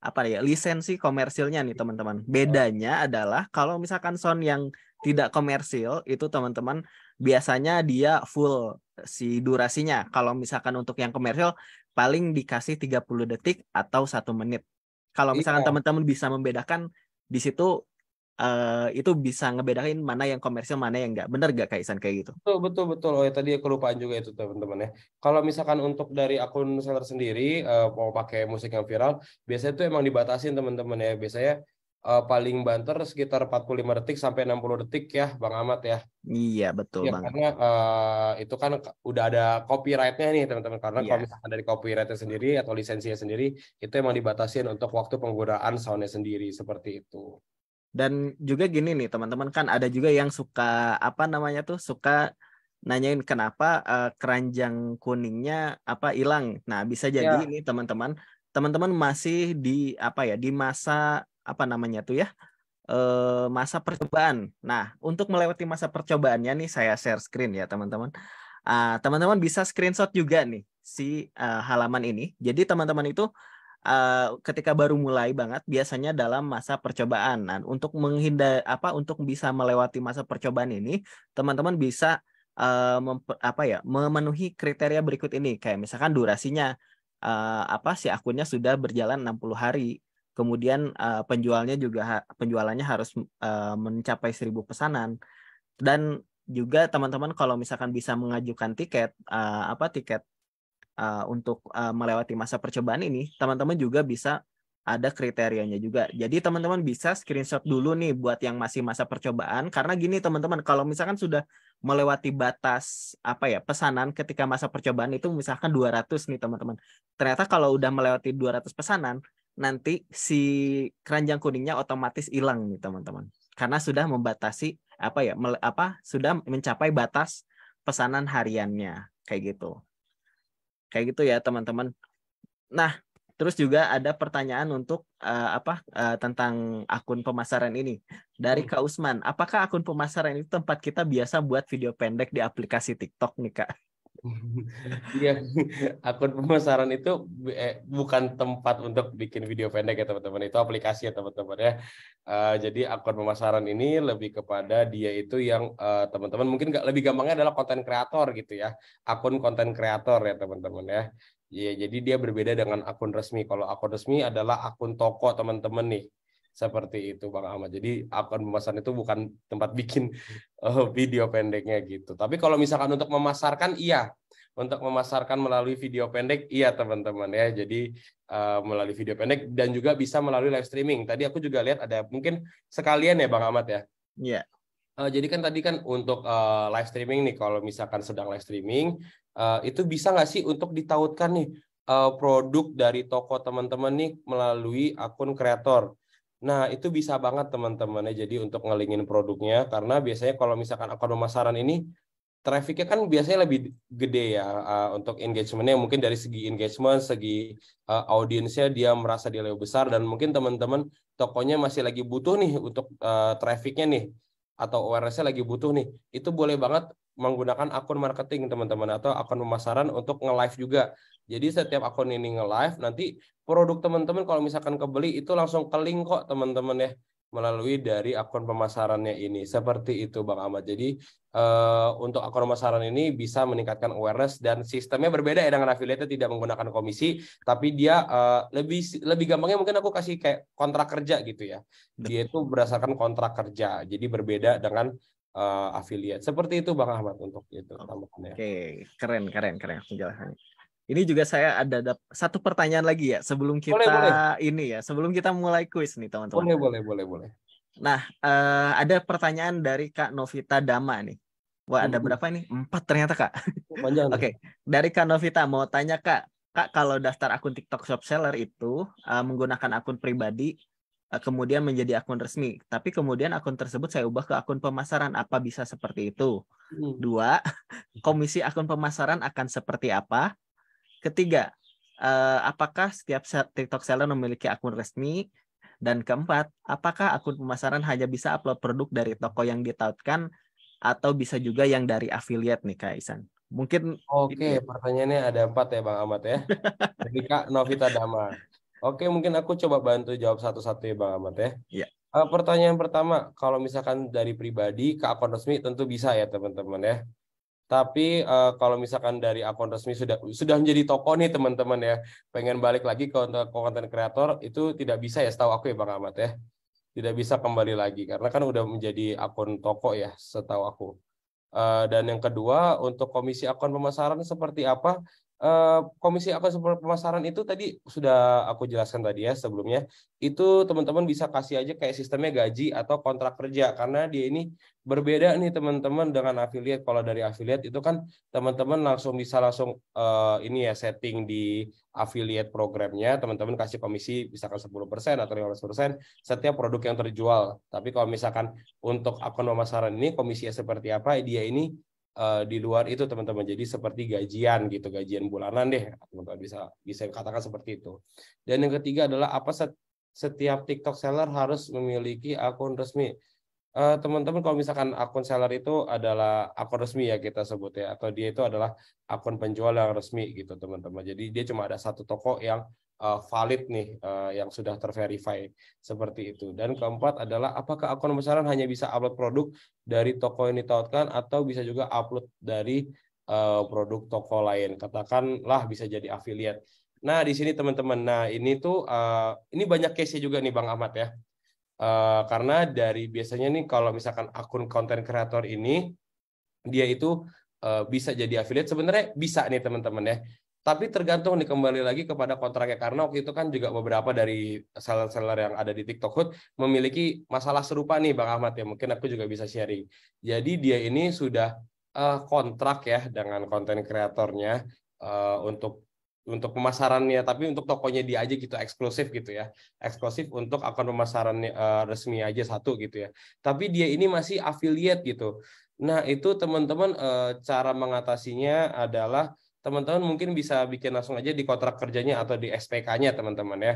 apa ya, lisensi komersilnya nih teman-teman. Bedanya adalah kalau misalkan sound yang tidak komersil itu teman-teman biasanya dia full si durasinya. Kalau misalkan untuk yang komersil paling dikasih 30 detik atau 1 menit. Kalau misalkan Iya, teman-teman bisa membedakan di situ itu bisa ngebedain mana yang komersil mana yang enggak. Bener gak Kak Isan kayak gitu? betul betul betul. Oh ya tadi aku lupaan juga itu teman-teman ya. Kalau misalkan untuk dari akun seller sendiri mau pakai musik yang viral, biasanya itu emang dibatasin teman-teman ya. Biasanya paling banter sekitar 45 detik sampai 60 detik ya, Bang Ahmad ya. Iya, betul Ya banget. karena itu kan udah ada copyrightnya nih teman-teman. Karena kalau Iya. misalkan dari copyrightnya sendiri atau lisensinya sendiri, itu emang dibatasin untuk waktu penggunaan soundnya sendiri seperti itu. Dan juga gini nih teman-teman, kan ada juga yang suka apa namanya tuh, suka nanyain kenapa keranjang kuningnya apa hilang. Nah, bisa jadi Ya, ini teman-teman, teman-teman masih di apa ya, di masa apa namanya tuh ya, masa percobaan. Nah, untuk melewati masa percobaannya nih saya share screen ya teman-teman. Teman-teman bisa screenshot juga nih si halaman ini. Jadi teman-teman itu ketika baru mulai banget biasanya dalam masa percobaan. Nah, untuk menghindar apa, untuk bisa melewati masa percobaan ini, teman-teman bisa apa ya, memenuhi kriteria berikut ini. Kayak misalkan durasinya apa, si akunnya sudah berjalan 60 hari. Kemudian penjualnya juga penjualannya harus mencapai 1.000 pesanan. Dan juga teman-teman kalau misalkan bisa mengajukan tiket apa, tiket untuk melewati masa percobaan ini, teman-teman juga bisa ada kriterianya juga. Jadi teman-teman bisa screenshot dulu nih buat yang masih masa percobaan, karena gini teman-teman, kalau misalkan sudah melewati batas apa ya, pesanan ketika masa percobaan itu misalkan 200 nih teman-teman. Ternyata kalau udah melewati 200 pesanan, nanti si keranjang kuningnya otomatis hilang nih teman-teman. Karena sudah membatasi apa ya, apa sudah mencapai batas pesanan hariannya kayak gitu. Kayak gitu ya teman-teman. Nah, terus juga ada pertanyaan untuk apa tentang akun pemasaran ini dari Kak Usman. Apakah akun pemasaran itu tempat kita biasa buat video pendek di aplikasi TikTok nih Kak? iya, akun pemasaran itu bukan tempat untuk bikin video pendek ya teman-teman. Itu aplikasi ya teman-teman ya. Jadi akun pemasaran ini lebih kepada dia itu yang teman-teman mungkin lebih gampangnya adalah konten kreator gitu ya. Akun konten kreator ya teman-teman ya. Iya, jadi dia berbeda dengan akun resmi. Kalau akun resmi adalah akun toko teman-teman nih. Seperti itu Bang Ahmad. Jadi akun pemasaran itu bukan tempat bikin video pendeknya gitu. Tapi kalau misalkan untuk memasarkan, iya. Untuk memasarkan melalui video pendek, iya teman-teman ya. Jadi melalui video pendek dan juga bisa melalui live streaming. Tadi aku juga lihat ada mungkin sekalian ya Bang Ahmad ya. Iya. Jadi kan tadi kan untuk live streaming nih, kalau misalkan sedang live streaming, itu bisa nggak sih untuk ditautkan nih produk dari toko teman-teman nih melalui akun kreator. Nah, itu bisa banget teman-teman ya. Jadi untuk ngelingin produknya, karena biasanya kalau misalkan akun pemasaran ini, trafficnya kan biasanya lebih gede ya untuk engagementnya. Mungkin dari segi engagement, segi audiensnya dia merasa dia lebih besar, dan mungkin teman-teman tokonya masih lagi butuh nih untuk trafficnya nih, atau awareness-nya lagi butuh nih, itu boleh banget menggunakan akun marketing teman-teman atau akun pemasaran untuk nge-live juga. Jadi setiap akun ini nge-live, nanti produk teman-teman kalau misalkan kebeli itu langsung ke link kok teman-teman ya. melalui dari akun pemasarannya ini. Seperti itu Bang Ahmad. Jadi untuk akun pemasaran ini bisa meningkatkan awareness dan sistemnya berbeda ya dengan affiliate, tidak menggunakan komisi, tapi dia lebih gampangnya mungkin aku kasih kayak kontrak kerja gitu ya. Dia itu berdasarkan kontrak kerja. Jadi berbeda dengan affiliate. Seperti itu Bang Ahmad untuk itu tambahannya. Oke, keren penjelasannya. Ini juga saya ada satu pertanyaan lagi ya sebelum Boleh. sebelum kita mulai kuis nih teman-teman. Boleh. Nah, ada pertanyaan dari Kak Novita Dama nih. Wah, ada berapa nih? 4 ternyata, Kak. Panjang nih. Oke, dari Kak Novita mau tanya, Kak. Kak, kalau daftar akun TikTok Shop Seller itu menggunakan akun pribadi, kemudian menjadi akun resmi. Tapi kemudian akun tersebut saya ubah ke akun pemasaran. Apa bisa seperti itu? 2, komisi akun pemasaran akan seperti apa? Ketiga, apakah setiap TikTok seller memiliki akun resmi? Dan keempat, apakah akun pemasaran hanya bisa upload produk dari toko yang ditautkan atau bisa juga yang dari affiliate nih Kak Isan? Mungkin Oke, pertanyaannya ada 4 ya Bang Ahmad ya. Dari Kak Novita Dama. Oke, mungkin aku coba bantu jawab satu-satu ya Bang Ahmad ya. ya. Pertanyaan pertama, kalau misalkan dari pribadi ke akun resmi tentu bisa ya teman-teman ya. Tapi kalau misalkan dari akun resmi sudah menjadi toko nih teman-teman ya, pengen balik lagi ke konten kreator itu tidak bisa ya setahu aku ya Bang Ahmad ya. Tidak bisa kembali lagi karena kan udah menjadi akun toko ya setahu aku. Dan yang kedua, untuk komisi akun pemasaran seperti apa? Komisi akun pemasaran itu tadi sudah aku jelaskan tadi ya sebelumnya. Itu teman-teman bisa kasih aja kayak sistemnya gaji atau kontrak kerja karena dia ini berbeda nih teman-teman dengan affiliate. Kalau dari affiliate itu kan teman-teman bisa langsung ini ya setting di affiliate programnya, teman-teman kasih komisi misalkan 10% atau 15% setiap produk yang terjual. Tapi kalau misalkan untuk akun pemasaran ini komisinya seperti apa, dia ini di luar itu teman-teman. Jadi seperti gajian gitu, gajian bulanan deh, teman-teman bisa katakan seperti itu. Dan yang ketiga adalah apa setiap TikTok seller harus memiliki akun resmi. Teman-teman kalau misalkan akun seller itu adalah akun resmi ya kita sebut ya, atau dia itu adalah akun penjual yang resmi gitu teman-teman. Jadi dia cuma ada satu toko yang valid nih, yang sudah terverify seperti itu. Dan keempat adalah apakah akun pemasaran hanya bisa upload produk dari toko yang ditautkan atau bisa juga upload dari produk toko lain. Katakanlah bisa jadi affiliate. Nah di sini teman-teman, nah ini tuh ini banyak case-nya juga nih Bang Ahmad ya. Karena dari biasanya nih kalau misalkan akun konten kreator ini dia itu bisa jadi affiliate, sebenarnya bisa nih teman-teman ya, tapi tergantung nih kembali lagi kepada kontraknya karena waktu itu kan juga beberapa dari seller-seller yang ada di TikTok Hood memiliki masalah serupa nih Bang Ahmad ya, mungkin aku juga bisa sharing. Jadi dia ini sudah kontrak ya dengan konten kreatornya untuk pemasarannya, tapi untuk tokonya dia aja gitu eksklusif gitu ya, eksklusif untuk akun pemasarannya resmi aja satu gitu ya, tapi dia ini masih affiliate gitu. Nah itu teman-teman cara mengatasinya adalah teman-teman mungkin bisa bikin langsung aja di kontrak kerjanya atau di SPK-nya teman-teman ya.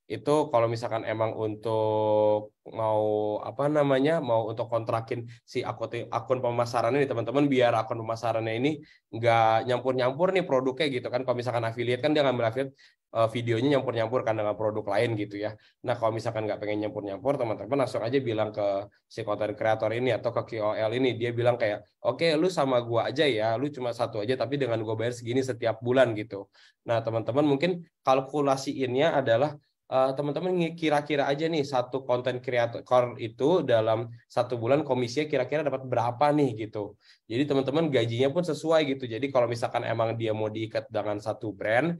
Itu kalau misalkan emang untuk mau apa namanya mau untuk kontrakin si akun pemasarannya nih teman-teman, biar akun pemasarannya ini nggak nyampur-nyampur nih produknya gitu kan. Kalau misalkan affiliate kan dia ngambil affiliate videonya nyampur-nyampur kan dengan produk lain gitu ya. Nah kalau misalkan nggak pengen nyampur-nyampur, teman-teman langsung aja bilang ke si konten kreator ini atau ke KOL ini, dia bilang kayak oke lu sama gua aja ya, lu cuma satu aja tapi dengan gua bayar segini setiap bulan gitu. Nah teman-teman mungkin kalkulasiinnya adalah teman-teman kira-kira aja nih satu konten kreator itu dalam satu bulan komisinya kira-kira dapat berapa nih gitu. Jadi teman-teman gajinya pun sesuai gitu. Jadi kalau misalkan emang dia mau diikat dengan satu brand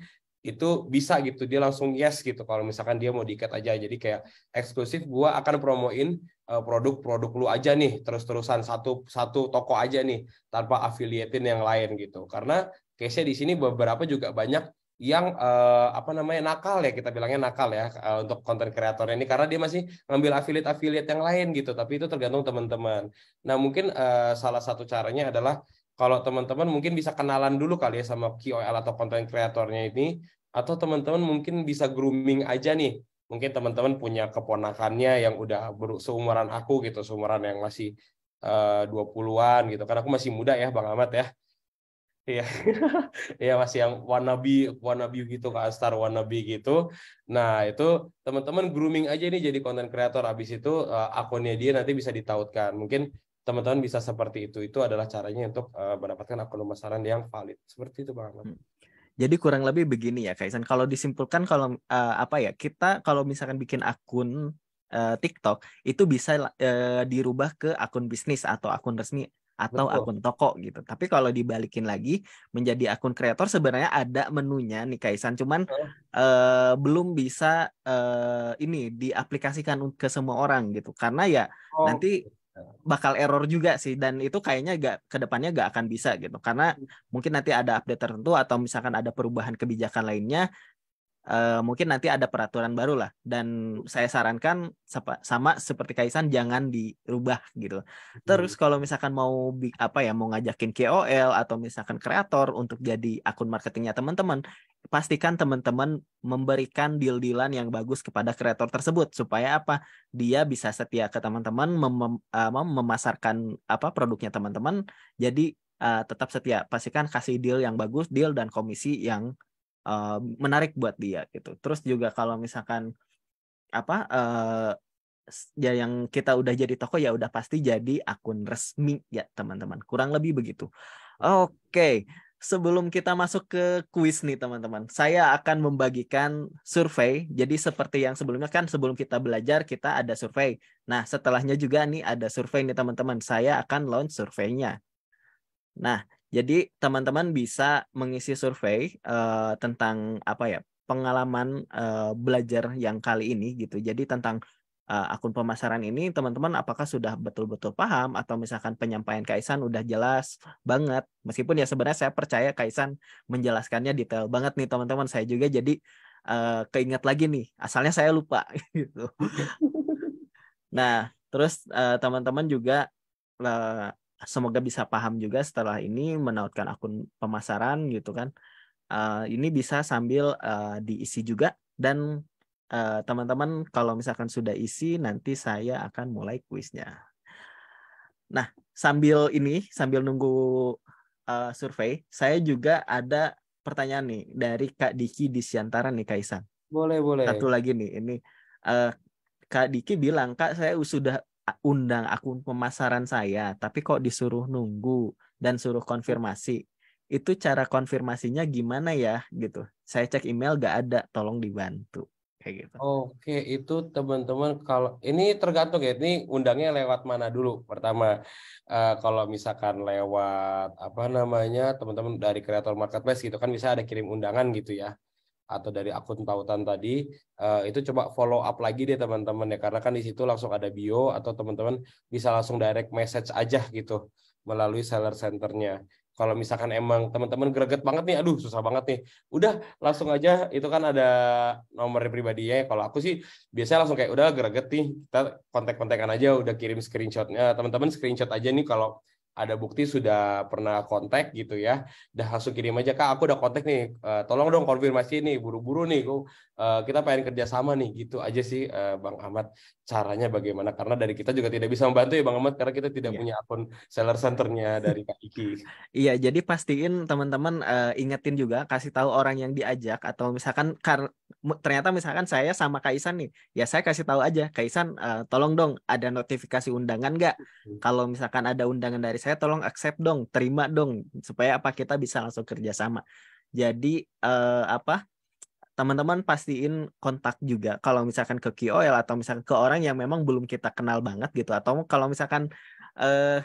itu bisa gitu, dia langsung yes gitu kalau misalkan dia mau diikat aja. Jadi kayak eksklusif gua akan promoin produk-produk lu aja nih terus-terusan satu toko aja nih tanpa affiliatein yang lain gitu. Karena case-nya di sini beberapa juga banyak yang apa namanya nakal ya, kita bilangnya nakal ya untuk konten kreator ini karena dia masih ngambil affiliate yang lain gitu, tapi itu tergantung teman-teman. Nah mungkin salah satu caranya adalah kalau teman-teman mungkin bisa kenalan dulu kali ya sama KOL atau konten kreatornya ini, atau teman-teman mungkin bisa grooming aja nih. Mungkin teman-teman punya keponakannya yang udah seumuran aku gitu, seumuran yang masih 20-an gitu. Kan aku masih muda ya Bang Ahmad ya. Iya, iya masih yang wannabe gitu kan, star wannabe gitu. Nah itu teman-teman grooming aja nih jadi content creator. Abis itu akunnya dia nanti bisa ditautkan. Mungkin teman-teman bisa seperti itu. Itu adalah caranya untuk mendapatkan akun pemasaran yang valid. Seperti itu Bang Ahmad. Hmm. Jadi kurang lebih begini ya Kaisan. Kalau disimpulkan kalau apa ya, kita kalau misalkan bikin akun TikTok itu bisa dirubah ke akun bisnis atau akun resmi atau Betul. akun toko gitu. Tapi kalau dibalikin lagi menjadi akun kreator sebenarnya ada menunya nih Kaisan, cuman belum bisa ini diaplikasikan ke semua orang gitu. Karena ya Oh, nanti bakal error juga sih, dan itu kayaknya ke depannya gak akan bisa gitu karena mungkin nanti ada update tertentu atau misalkan ada perubahan kebijakan lainnya, mungkin nanti ada peraturan baru lah, dan saya sarankan sama seperti Kaisan jangan dirubah gitu. Terus kalau misalkan mau apa ya, mau ngajakin KOL atau misalkan kreator untuk jadi akun marketingnya teman-teman, pastikan teman-teman memberikan deal-dealan yang bagus kepada kreator tersebut supaya apa, dia bisa setia ke teman-teman, memasarkan apa produknya teman-teman, jadi tetap setia. Pastikan kasih deal yang bagus, deal dan komisi yang menarik buat dia gitu. Terus juga kalau misalkan apa ya yang kita udah jadi toko ya udah pasti jadi akun resmi ya teman-teman. Kurang lebih begitu. Oke, sebelum kita masuk ke kuis nih teman-teman, saya akan membagikan survei. Jadi seperti yang sebelumnya kan, sebelum kita belajar kita ada survei. Nah, setelahnya juga nih ada survei nih teman-teman. Saya akan launch surveinya. Nah, jadi teman-teman bisa mengisi survei tentang apa ya, pengalaman belajar yang kali ini gitu. Jadi tentang akun pemasaran ini teman-teman apakah sudah betul-betul paham atau misalkan penyampaian Kaisan udah jelas banget. Meskipun ya sebenarnya saya percaya Kaisan menjelaskannya detail banget nih teman-teman. Saya juga jadi keinget lagi nih. Asalnya saya lupa gitu. Nah, terus teman-teman juga eh, semoga bisa paham juga setelah ini menautkan akun pemasaran gitu kan. Ini bisa sambil diisi juga, dan teman-teman kalau misalkan sudah isi nanti saya akan mulai kuisnya. Nah, sambil nunggu survei, saya juga ada pertanyaan nih dari Kak Diki Disyantaran nih Kaisan. boleh, boleh. Satu lagi nih, ini eh, Kak Diki bilang, Kak saya sudah undang akun pemasaran saya, tapi kok disuruh nunggu dan suruh konfirmasi. Itu cara konfirmasinya gimana ya gitu. Saya cek email gak ada, tolong dibantu. Kayak gitu. Oke, itu teman-teman kalau ini tergantung ya, ini undangnya lewat mana dulu. Pertama, kalau misalkan lewat apa namanya teman-teman dari kreator marketplace gitu kan bisa ada kirim undangan gitu ya, atau dari akun tautan tadi, itu coba follow up lagi deh teman-teman ya, karena kan di situ langsung ada bio atau teman-teman bisa langsung direct message aja gitu melalui seller centernya. Kalau misalkan emang teman-teman greget banget nih, aduh susah banget nih, udah langsung aja itu kan ada nomor pribadinya. Kalau aku sih biasanya langsung kayak udah greget nih, kita kontak-kontakan aja, udah kirim screenshotnya, teman-teman screenshot aja nih kalau ada bukti sudah pernah kontak gitu ya, udah langsung kirim aja, Kak aku udah kontak nih, tolong dong konfirmasi nih, buru-buru nih, kita pengen kerja sama nih, gitu aja sih Bang Ahmad caranya bagaimana, karena dari kita juga tidak bisa membantu ya Bang Ahmad karena kita tidak Iya. punya akun seller centernya dari Kak Iki. Iya, jadi pastiin teman-teman ingetin juga, kasih tahu orang yang diajak, atau misalkan ternyata misalkan saya sama Kaisan nih, ya saya kasih tahu aja, Kaisan tolong dong ada notifikasi undangan nggak? Kalau misalkan ada undangan dari saya, tolong accept dong, terima dong, supaya apa kita bisa langsung kerja sama. Jadi apa? Teman-teman pastiin kontak juga kalau misalkan ke KOL atau misalkan ke orang yang memang belum kita kenal banget gitu, atau kalau misalkan eh,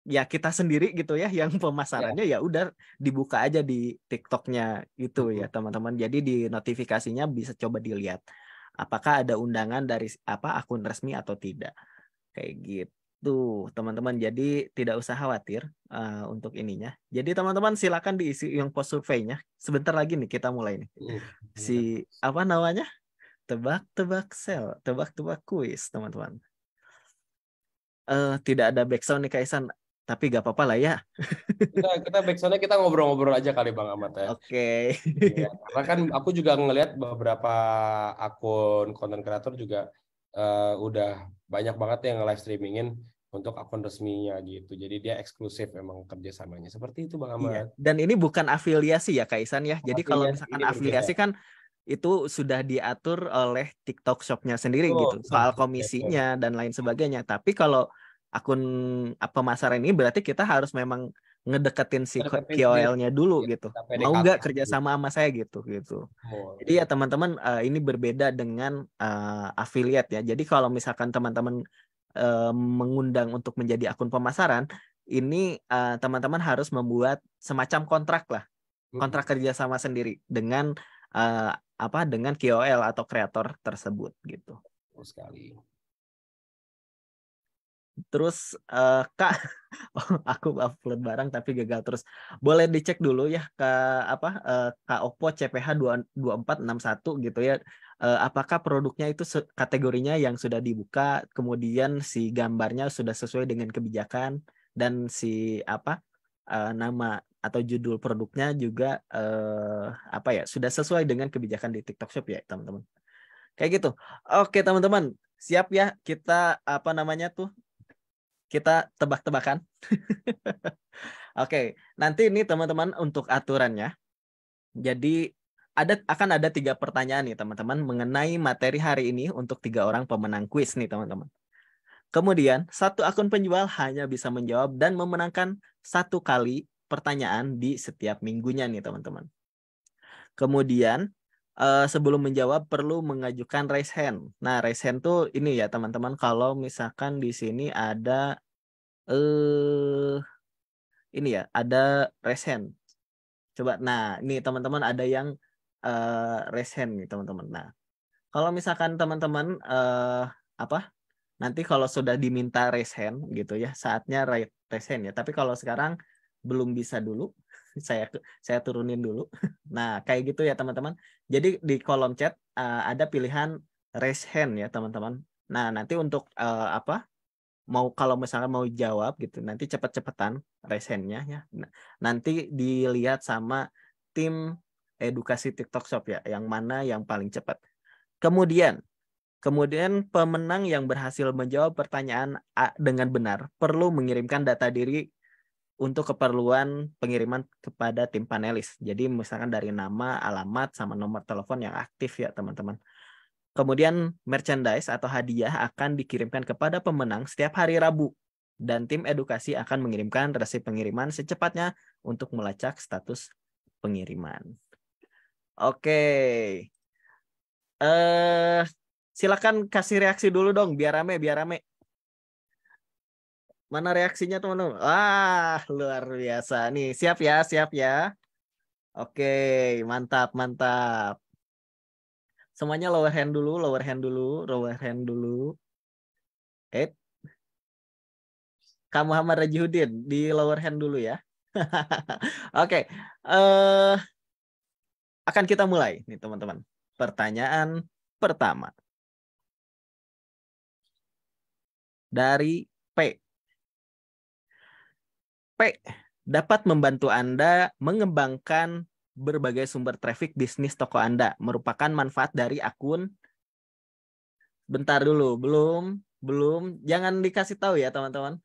ya kita sendiri gitu ya yang Ya. pemasarannya, ya udah dibuka aja di TikToknya gitu ya teman-teman. Jadi di notifikasinya bisa coba dilihat apakah ada undangan dari apa akun resmi atau tidak, kayak gitu teman-teman. Jadi tidak usah khawatir untuk ininya. Jadi teman-teman silakan diisi yang post surveinya. Sebentar lagi nih kita mulai nih. Si apa namanya? Tebak-tebak sel, tebak-tebak kuis teman-teman. Tidak ada background nih Kaisan, tapi gak apa-apa lah ya. Kita backsoundnya kita ngobrol-ngobrol aja kali Bang Ahmad ya. Oke. Iya, karena kan aku juga ngelihat beberapa akun konten kreator juga udah banyak banget yang live streamingin untuk akun resminya gitu. Jadi dia eksklusif memang kerjasamanya. Seperti itu Bang Iya. Ahmad. Dan ini bukan afiliasi ya Kak Isan ya. Jadi kalau Afiliasi misalkan ini berbeda. afiliasi kan itu sudah diatur oleh TikTok Shop-nya sendiri Oh, gitu. Soal betul. komisinya dan lain sebagainya. Tapi kalau akun pemasaran ini berarti kita harus memang ngedeketin si Deketin sendiri. KOL-nya dulu Ya, gitu. kita Mau PDKT nggak kerja dulu. sama saya gitu. Oh, Jadi ya teman-teman ini berbeda dengan affiliate ya. Jadi kalau misalkan teman-teman mengundang untuk menjadi akun pemasaran, ini teman-teman harus membuat semacam kontrak lah, kontrak kerjasama sendiri dengan eh, dengan KOL atau kreator tersebut gitu. betul sekali. Terus Kak, aku upload barang tapi gagal terus. Boleh dicek dulu ya Kak Oppo CPH 2461 gitu ya. Apakah produknya itu kategorinya yang sudah dibuka, kemudian si gambarnya sudah sesuai dengan kebijakan dan si nama atau judul produknya juga sudah sesuai dengan kebijakan di TikTok Shop ya, teman-teman. Kayak gitu. Oke, teman-teman. Siap ya kita kita tebak-tebakan. Oke, nanti ini teman-teman untuk aturannya. Jadi akan ada 3 pertanyaan nih teman-teman mengenai materi hari ini untuk 3 orang pemenang kuis nih teman-teman. Kemudian 1 akun penjual hanya bisa menjawab dan memenangkan 1 kali pertanyaan di setiap minggunya nih teman-teman. Kemudian sebelum menjawab perlu mengajukan raise hand. Nah, raise hand tuh ini ya teman-teman, kalau misalkan di sini ada eh ini ya, ada raise hand. Coba, nah ini teman-teman ada yang raise hand nih teman-teman. Nah, kalau misalkan teman-teman apa nanti kalau sudah diminta raise hand gitu ya, saatnya raise hand ya. Tapi kalau sekarang belum bisa dulu, saya turunin dulu. Nah, kayak gitu ya teman-teman. Jadi di kolom chat ada pilihan raise hand ya teman-teman. Nah, nanti untuk kalau misalnya mau jawab gitu, nanti cepet-cepetan raise hand-nya ya. Nanti dilihat sama tim edukasi TikTok Shop ya, yang mana yang paling cepat. Kemudian pemenang yang berhasil menjawab pertanyaan dengan benar perlu mengirimkan data diri untuk keperluan pengiriman kepada tim panelis. Jadi misalkan dari nama, alamat, sama nomor telepon yang aktif ya teman-teman. Kemudian merchandise atau hadiah akan dikirimkan kepada pemenang setiap hari Rabu. Dan tim edukasi akan mengirimkan resip pengiriman secepatnya untuk melacak status pengiriman. Oke. Eh, Silakan kasih reaksi dulu dong, biar rame, biar rame. Mana reaksinya teman-teman? Wah, luar biasa. Nih, siap ya, siap ya. Oke, mantap, mantap. Semuanya lower hand dulu, lower hand dulu, lower hand dulu. Eh, Kak Muhammad Rajihudin di lower hand dulu ya. Oke, eh akan kita mulai nih teman-teman. Pertanyaan pertama dari P. P dapat membantu Anda mengembangkan berbagai sumber traffic bisnis toko Anda. Merupakan manfaat dari akun. Bentar dulu, belum. Jangan dikasih tahu ya teman-teman.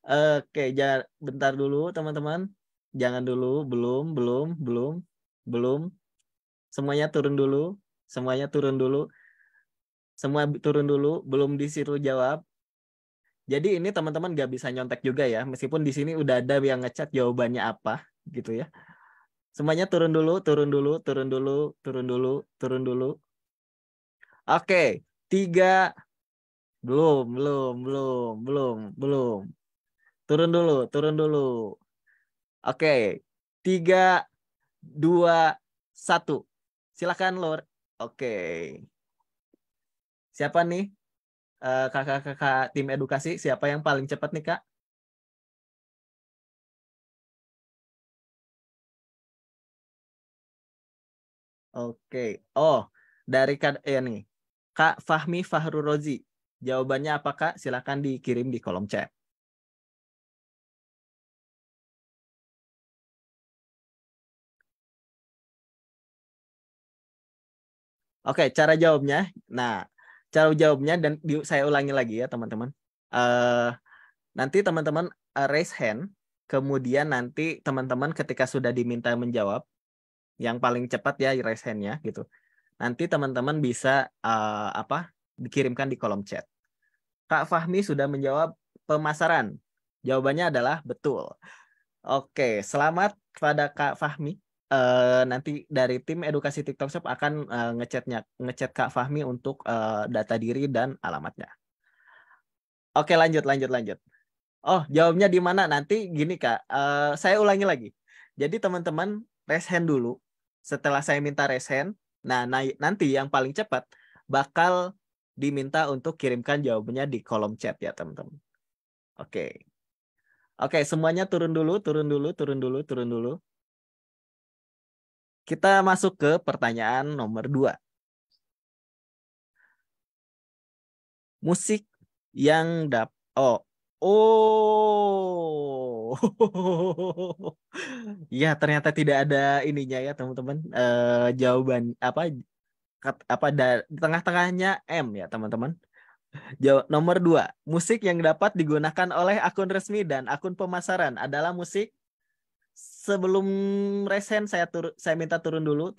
Oke, jangan bentar dulu teman-teman. Jangan dulu, belum. Semuanya turun dulu, semuanya turun dulu, semua turun dulu, belum disuruh jawab. Jadi ini teman-teman nggak bisa nyontek juga ya, meskipun di sini udah ada yang ngechat jawabannya apa, gitu ya. Semuanya turun dulu, turun dulu, turun dulu, turun dulu, turun dulu. Oke, 3, belum. Turun dulu, turun dulu. Oke, 3, 2, 1. Silakan Lur. Oke. Siapa nih? Kakak-kakak tim edukasi, siapa yang paling cepat nih, Kak? Oke. Oh, dari Kak nih. Kak Fahmi Fahrul Rozi. Jawabannya apa, Kak? Silakan dikirim di kolom chat. Oke, cara jawabnya. Nah, Cara jawabnya dan saya ulangi lagi ya teman-teman. Nanti teman-teman raise hand, kemudian nanti teman-teman ketika sudah diminta menjawab, yang paling cepat ya raise hand-nya gitu. Nanti teman-teman bisa dikirimkan di kolom chat. Kak Fahmi sudah menjawab pemasaran. Jawabannya adalah betul. Oke, selamat kepada Kak Fahmi. Nanti dari tim edukasi TikTok Shop akan ngechat Kak Fahmi untuk data diri dan alamatnya. Oke, lanjut. Oh, jawabnya di mana? Nanti gini Kak, saya ulangi lagi. Jadi teman-teman raise hand dulu. Setelah saya minta raise hand, nanti yang paling cepat bakal diminta untuk kirimkan jawabannya di kolom chat ya teman-teman. Oke. Oke, semuanya turun dulu. Kita masuk ke pertanyaan nomor 2. Musik yang Oh. Ya, ternyata tidak ada ininya ya, teman-teman. Jawaban di tengah-tengahnya M ya, teman-teman. Nomor 2, musik yang dapat digunakan oleh akun resmi dan akun pemasaran adalah musik. Sebelum resen saya minta turun dulu.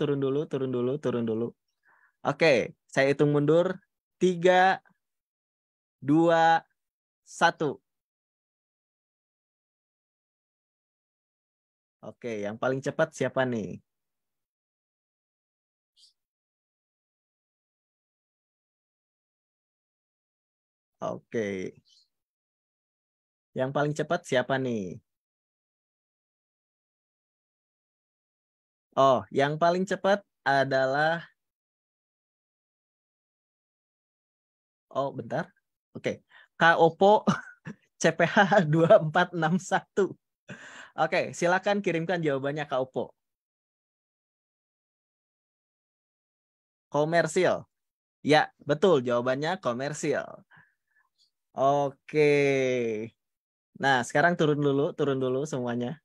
Oke, saya hitung mundur. 3, 2, 1. Oke, yang paling cepat siapa nih? Oke. Yang paling cepat siapa nih? Oh, yang paling cepat adalah bentar. Oke. Kak Oppo CPH 2461. Oke, silakan kirimkan jawabannya Kak Oppo. Komersil. Ya, betul jawabannya komersil. Oke. Nah, sekarang turun dulu semuanya.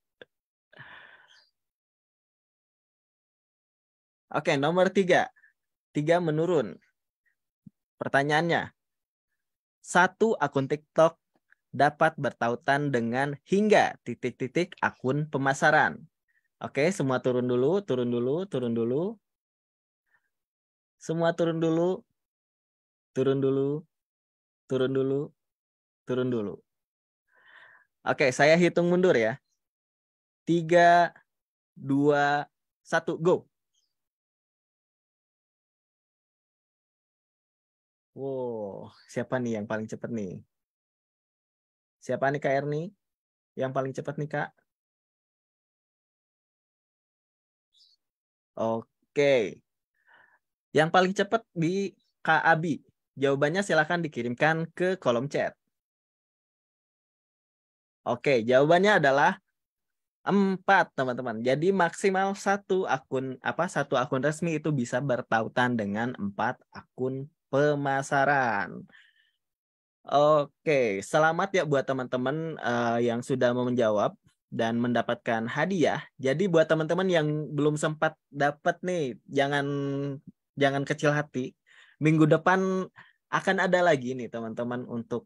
Oke, nomor 3. 3 menurun. Pertanyaannya, 1 akun TikTok dapat bertautan dengan hingga titik-titik akun pemasaran. Oke, semua turun dulu. Semua turun dulu. Oke, saya hitung mundur ya. 3, 2, 1, go. Wow, siapa nih yang paling cepat nih? Siapa nih Kak Erni? Yang paling cepat nih Kak? Oke. Yang paling cepat di Kak Abi. Jawabannya silahkan dikirimkan ke kolom chat. Oke, jawabannya adalah 4, teman-teman. Jadi maksimal satu akun resmi itu bisa bertautan dengan 4 akun pemasaran. Oke, selamat ya buat teman-teman yang sudah mau menjawab dan mendapatkan hadiah. Jadi buat teman-teman yang belum sempat dapat nih, jangan kecil hati. Minggu depan akan ada lagi nih teman-teman untuk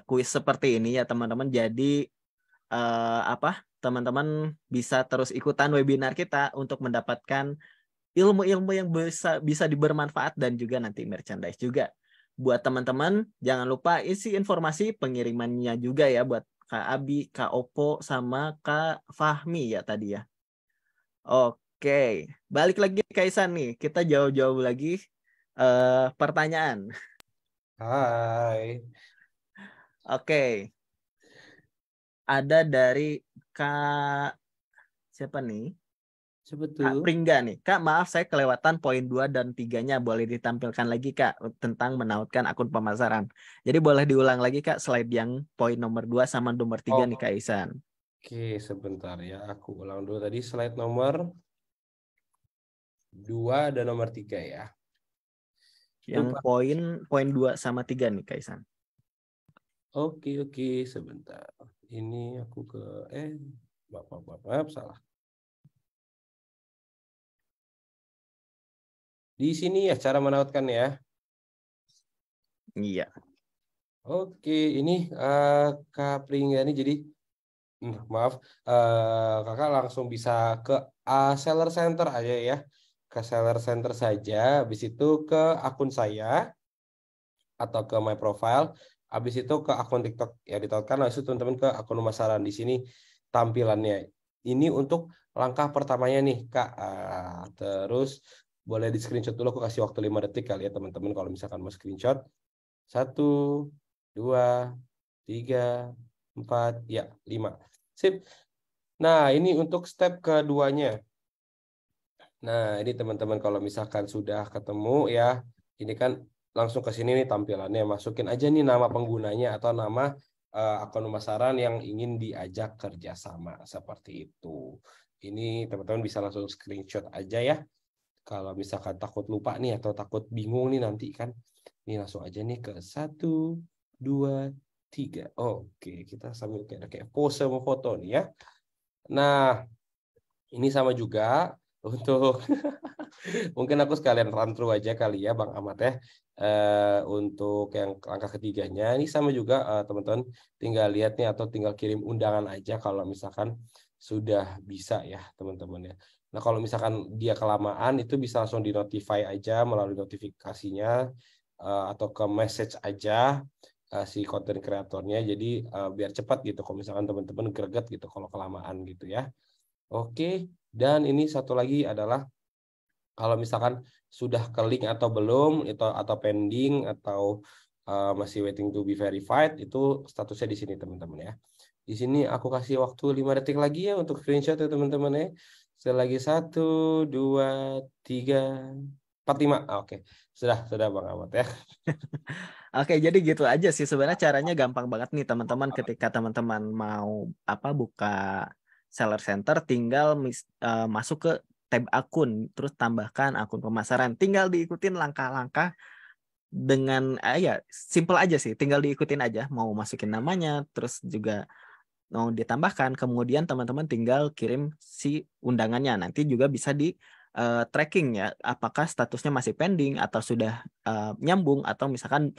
kuis seperti ini ya teman-teman. Jadi teman-teman bisa terus ikutan webinar kita untuk mendapatkan ilmu-ilmu yang bisa bermanfaat dan juga nanti merchandise juga. Buat teman-teman, jangan lupa isi informasi pengirimannya juga ya buat Kak Abi, Kak Oppo, sama Kak Fahmi ya tadi ya. Oke, balik lagi Kak Isan nih. Kita jauh-jauh lagi pertanyaan. Hai. Oke, ada dari Kak siapa nih? Kak Sebetulnya. Pringga nih. Kak, maaf saya kelewatan poin 2 dan 3-nya. Boleh ditampilkan lagi, Kak, tentang menautkan akun pemasaran. Jadi boleh diulang lagi, Kak, slide yang poin nomor 2 sama nomor 3 nih, Kak Isan. Oke, sebentar ya. Aku ulang dulu tadi slide nomor 2 dan nomor 3 ya. Yang Lupa. poin 2 sama 3 nih, Kak Isan. Oke, sebentar. Ini aku ke maaf, salah. Di sini ya cara menautkan ya. Iya. Oke, ini Kak Pringgani, jadi maaf, kakak langsung bisa ke Seller Center aja ya, ke Seller Center saja, habis itu ke akun saya atau ke My Profile, habis itu ke akun TikTok ya ditautkan, langsung teman-teman ke akun pemasaran. Di sini tampilannya. Ini untuk langkah pertamanya nih Kak. Terus boleh di screenshot dulu, aku kasih waktu 5 detik kali ya teman-teman kalau misalkan mau screenshot. 1, 2, 3, 4, ya 5. Sip. Nah, ini untuk step keduanya. Nah, ini teman-teman kalau misalkan sudah ketemu ya, ini kan langsung ke sini nih tampilannya. Masukin aja nih nama penggunanya atau nama akun pemasaran yang ingin diajak kerjasama seperti itu. Ini teman-teman bisa langsung screenshot aja ya. Kalau misalkan takut lupa nih atau takut bingung nih nanti kan, ini langsung aja nih ke 1, 2, 3. Oke, kita sambil kayak pose mau foto nih ya. Nah, ini sama juga untuk mungkin aku sekalian run through aja kali ya Bang Ahmad ya. Untuk yang langkah ketiganya ini sama juga teman-teman, tinggal lihat nih atau tinggal kirim undangan aja kalau misalkan sudah bisa ya teman-teman ya. Nah kalau misalkan dia kelamaan itu bisa langsung di notify aja melalui notifikasinya atau ke message aja si konten kreatornya, jadi biar cepat gitu kalau misalkan teman-teman greget gitu kalau kelamaan gitu ya. Oke, dan ini satu lagi adalah kalau misalkan sudah ke link atau belum, itu atau pending atau masih waiting to be verified, itu statusnya di sini teman-teman ya. Di sini aku kasih waktu 5 detik lagi ya untuk screenshot ya teman-teman ya. Selagi 1, 2, 3, 4, 5. Oke, sudah Bang Ahmad ya. Oke, jadi gitu aja sih sebenarnya, caranya gampang banget nih teman-teman. Ketika teman-teman mau buka seller center, tinggal masuk ke tab akun, terus tambahkan akun pemasaran. Tinggal diikutin langkah-langkah dengan ya simple aja sih. Tinggal diikutin aja, mau masukin namanya, terus juga mau ditambahkan, kemudian teman-teman tinggal kirim si undangannya. Nanti juga bisa di tracking ya, apakah statusnya masih pending atau sudah nyambung atau misalkan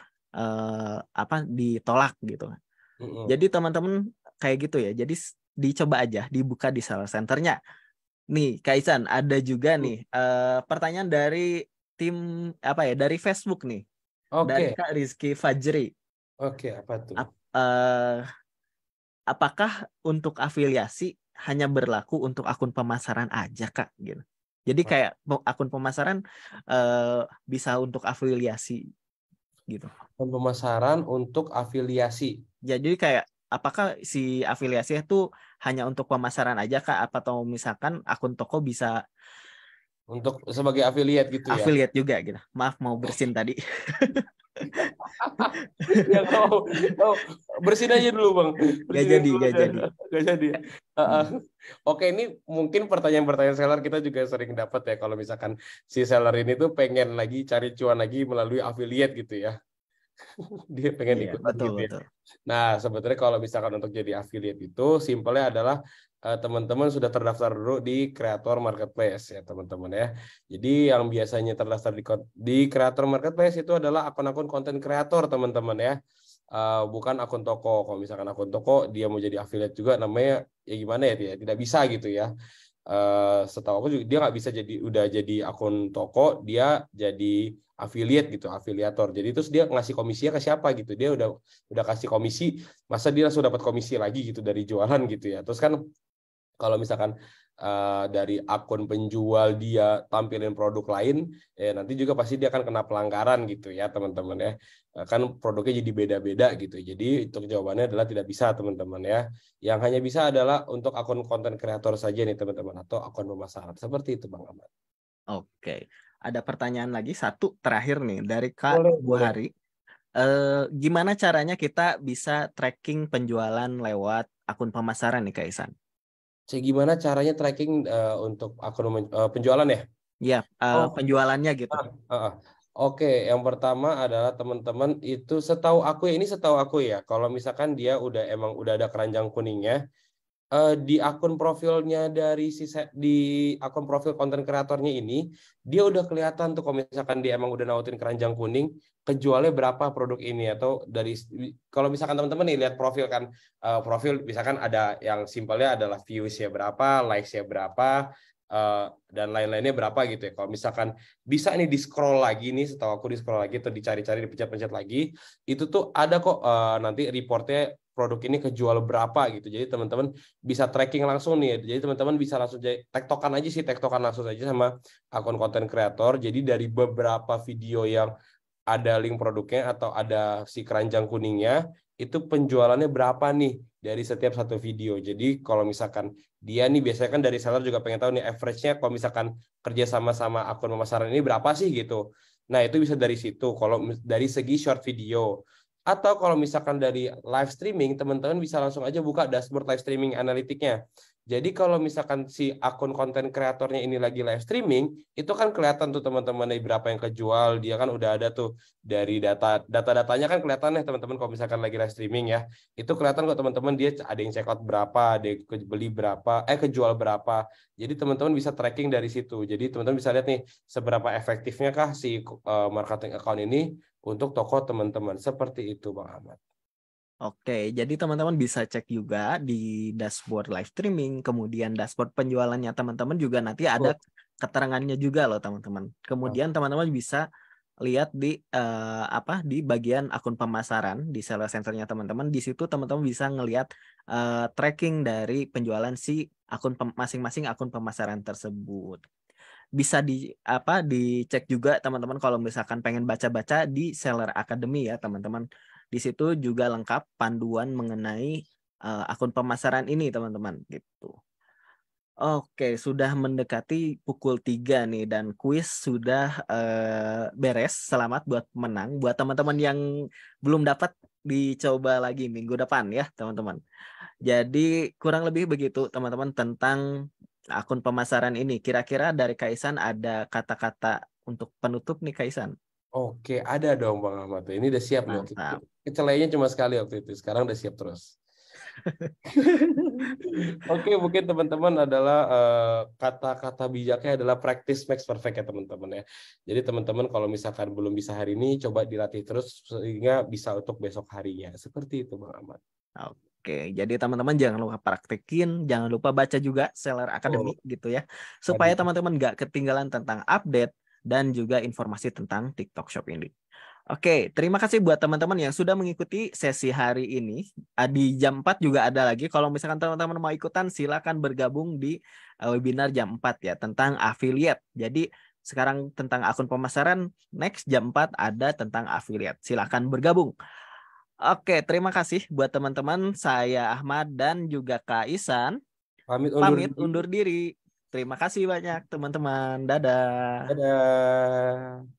ditolak gitu. Jadi teman-teman kayak gitu ya. Jadi dicoba aja dibuka di seller centernya. Nih, Kaisan, ada juga nih pertanyaan dari tim dari Facebook nih. Dari Oke, Kak Rizky Fajri. oke, apa tuh? Eh, apakah untuk afiliasi hanya berlaku untuk akun pemasaran aja, Kak? Gitu. Jadi kayak akun pemasaran bisa untuk afiliasi gitu. Pemasaran untuk afiliasi. Jadi kayak apakah si afiliasi itu hanya untuk pemasaran aja, Kak? Atau misalkan akun toko bisa Untuk sebagai affiliate gitu ya. affiliate juga gitu. Maaf mau bersin tadi. Ya mau bersihin aja dulu Bang. Gak Bersinin jadi, dulu gak aja. jadi. Gak jadi. Oke, ini mungkin pertanyaan-pertanyaan seller kita juga sering dapat ya kalau misalkan si seller ini tuh pengen lagi cari cuan lagi melalui affiliate gitu ya. Dia pengen Iya, ikutan betul, gitu ya. betul. Nah, sebetulnya kalau misalkan untuk jadi affiliate itu simpelnya adalah teman-teman sudah terdaftar dulu di Creator Marketplace ya teman-teman ya. Jadi yang biasanya terdaftar di Creator Marketplace itu adalah akun-akun konten kreator teman-teman ya. Bukan akun toko. Kalau misalkan akun toko dia mau jadi affiliate juga namanya ya gimana ya, tidak bisa gitu ya. Setahu aku juga dia nggak bisa udah jadi akun toko, dia jadi affiliate gitu, afiliator. Jadi terus dia ngasih komisinya ke siapa gitu. Dia udah kasih komisi, masa dia langsung dapat komisi lagi gitu dari jualan gitu ya. Terus kan kalau misalkan dari akun penjual dia tampilin produk lain, nanti juga pasti dia akan kena pelanggaran gitu ya teman-teman ya. Kan produknya jadi beda-beda gitu. Jadi untuk jawabannya adalah tidak bisa teman-teman ya. Yang hanya bisa adalah untuk akun konten kreator saja nih teman-teman, atau akun pemasaran. Seperti itu Bang Ahmad. Oke. Ada pertanyaan lagi satu terakhir nih dari Kak Boleh, boleh. Buhari. Gimana caranya kita bisa tracking penjualan lewat akun pemasaran nih, Kak Isan? Gimana caranya tracking untuk akun penjualan ya? Ya, Oh, penjualannya gitu. Oke, yang pertama adalah teman-teman itu setahu aku ya, ini setahu aku ya, kalau misalkan dia udah emang udah ada keranjang kuningnya, di akun profilnya di akun profil konten kreatornya ini dia udah kelihatan tuh kalau misalkan dia emang udah nautin keranjang kuning kejualnya berapa produk ini atau kalau misalkan teman-teman nih lihat profil kan profil misalkan ada yang simpelnya adalah views-nya berapa, likes-nya berapa dan lain-lainnya berapa gitu ya. Kalau misalkan bisa nih di scroll lagi nih setahu aku di scroll lagi atau dicari-cari dipencet-pencet lagi itu tuh ada kok nanti reportnya produk ini kejual berapa gitu. Jadi teman-teman bisa tracking langsung nih. Jadi teman-teman bisa langsung tektokan aja sih, tektokan langsung aja sama akun konten kreator. Jadi dari beberapa video yang ada link produknya atau ada si keranjang kuningnya, itu penjualannya berapa nih dari setiap satu video. Jadi kalau misalkan dia nih biasanya kan dari seller juga pengen tahu nih average-nya kalau misalkan kerja sama akun pemasaran ini berapa sih gitu. Nah, itu bisa dari situ kalau dari segi short video. Atau kalau misalkan dari live streaming, teman-teman bisa langsung aja buka dashboard live streaming analitiknya. Jadi kalau misalkan si akun konten kreatornya ini lagi live streaming, itu kan kelihatan tuh teman-teman berapa yang kejual, dia kan udah ada tuh dari data-datanya kan kelihatan ya teman-teman kalau misalkan lagi live streaming ya. Itu kelihatan kok teman-teman dia ada yang check out berapa, ada yang beli berapa, kejual berapa. Jadi teman-teman bisa tracking dari situ. Jadi teman-teman bisa lihat nih seberapa efektifnya kah si marketing account ini untuk toko teman-teman. Seperti itu Bang Ahmad. Oke, jadi teman-teman bisa cek juga di dashboard live streaming, kemudian dashboard penjualannya teman-teman juga nanti ada keterangannya juga loh teman-teman. Kemudian teman-teman bisa lihat di di bagian akun pemasaran di seller centernya teman-teman. Di situ teman-teman bisa ngelihat tracking dari penjualan si masing-masing akun pemasaran tersebut. Bisa dicek juga teman-teman kalau misalkan pengen baca-baca di Seller Academy ya teman-teman. Di situ juga lengkap panduan mengenai akun pemasaran ini teman-teman gitu. Oke, sudah mendekati pukul 3 nih dan kuis sudah beres. Selamat buat pemenang. Buat teman-teman yang belum dapat dicoba lagi minggu depan ya teman-teman. Jadi kurang lebih begitu teman-teman tentang akun pemasaran ini. Kira-kira dari Kaisan ada kata-kata untuk penutup nih Kaisan? Oke, ada dong Bang Ahmad. Ini udah siap nih waktu itu. Mantap. Kecelainya cuma sekali waktu itu. Sekarang udah siap terus. Oke, mungkin teman-teman adalah kata-kata bijaknya adalah practice makes perfect ya teman-teman ya. Jadi teman-teman kalau misalkan belum bisa hari ini, coba dilatih terus sehingga bisa untuk besok harinya. Seperti itu Bang Ahmad. Oke, jadi teman-teman jangan lupa praktekin, jangan lupa baca juga Seller Oh, Academy gitu ya, supaya tadi. teman-teman nggak ketinggalan tentang update dan juga informasi tentang TikTok Shop ini. Oke, terima kasih buat teman-teman yang sudah mengikuti sesi hari ini. Di jam 4 juga ada lagi. Kalau misalkan teman-teman mau ikutan, silakan bergabung di webinar jam 4 ya, tentang affiliate. Jadi sekarang tentang akun pemasaran, next jam 4 ada tentang affiliate. Silakan bergabung. Oke, terima kasih buat teman-teman. Saya Ahmad dan juga Kak Isan. Pamit undur Pamit diri. undur diri. Terima kasih banyak teman-teman. Dadah. Dadah.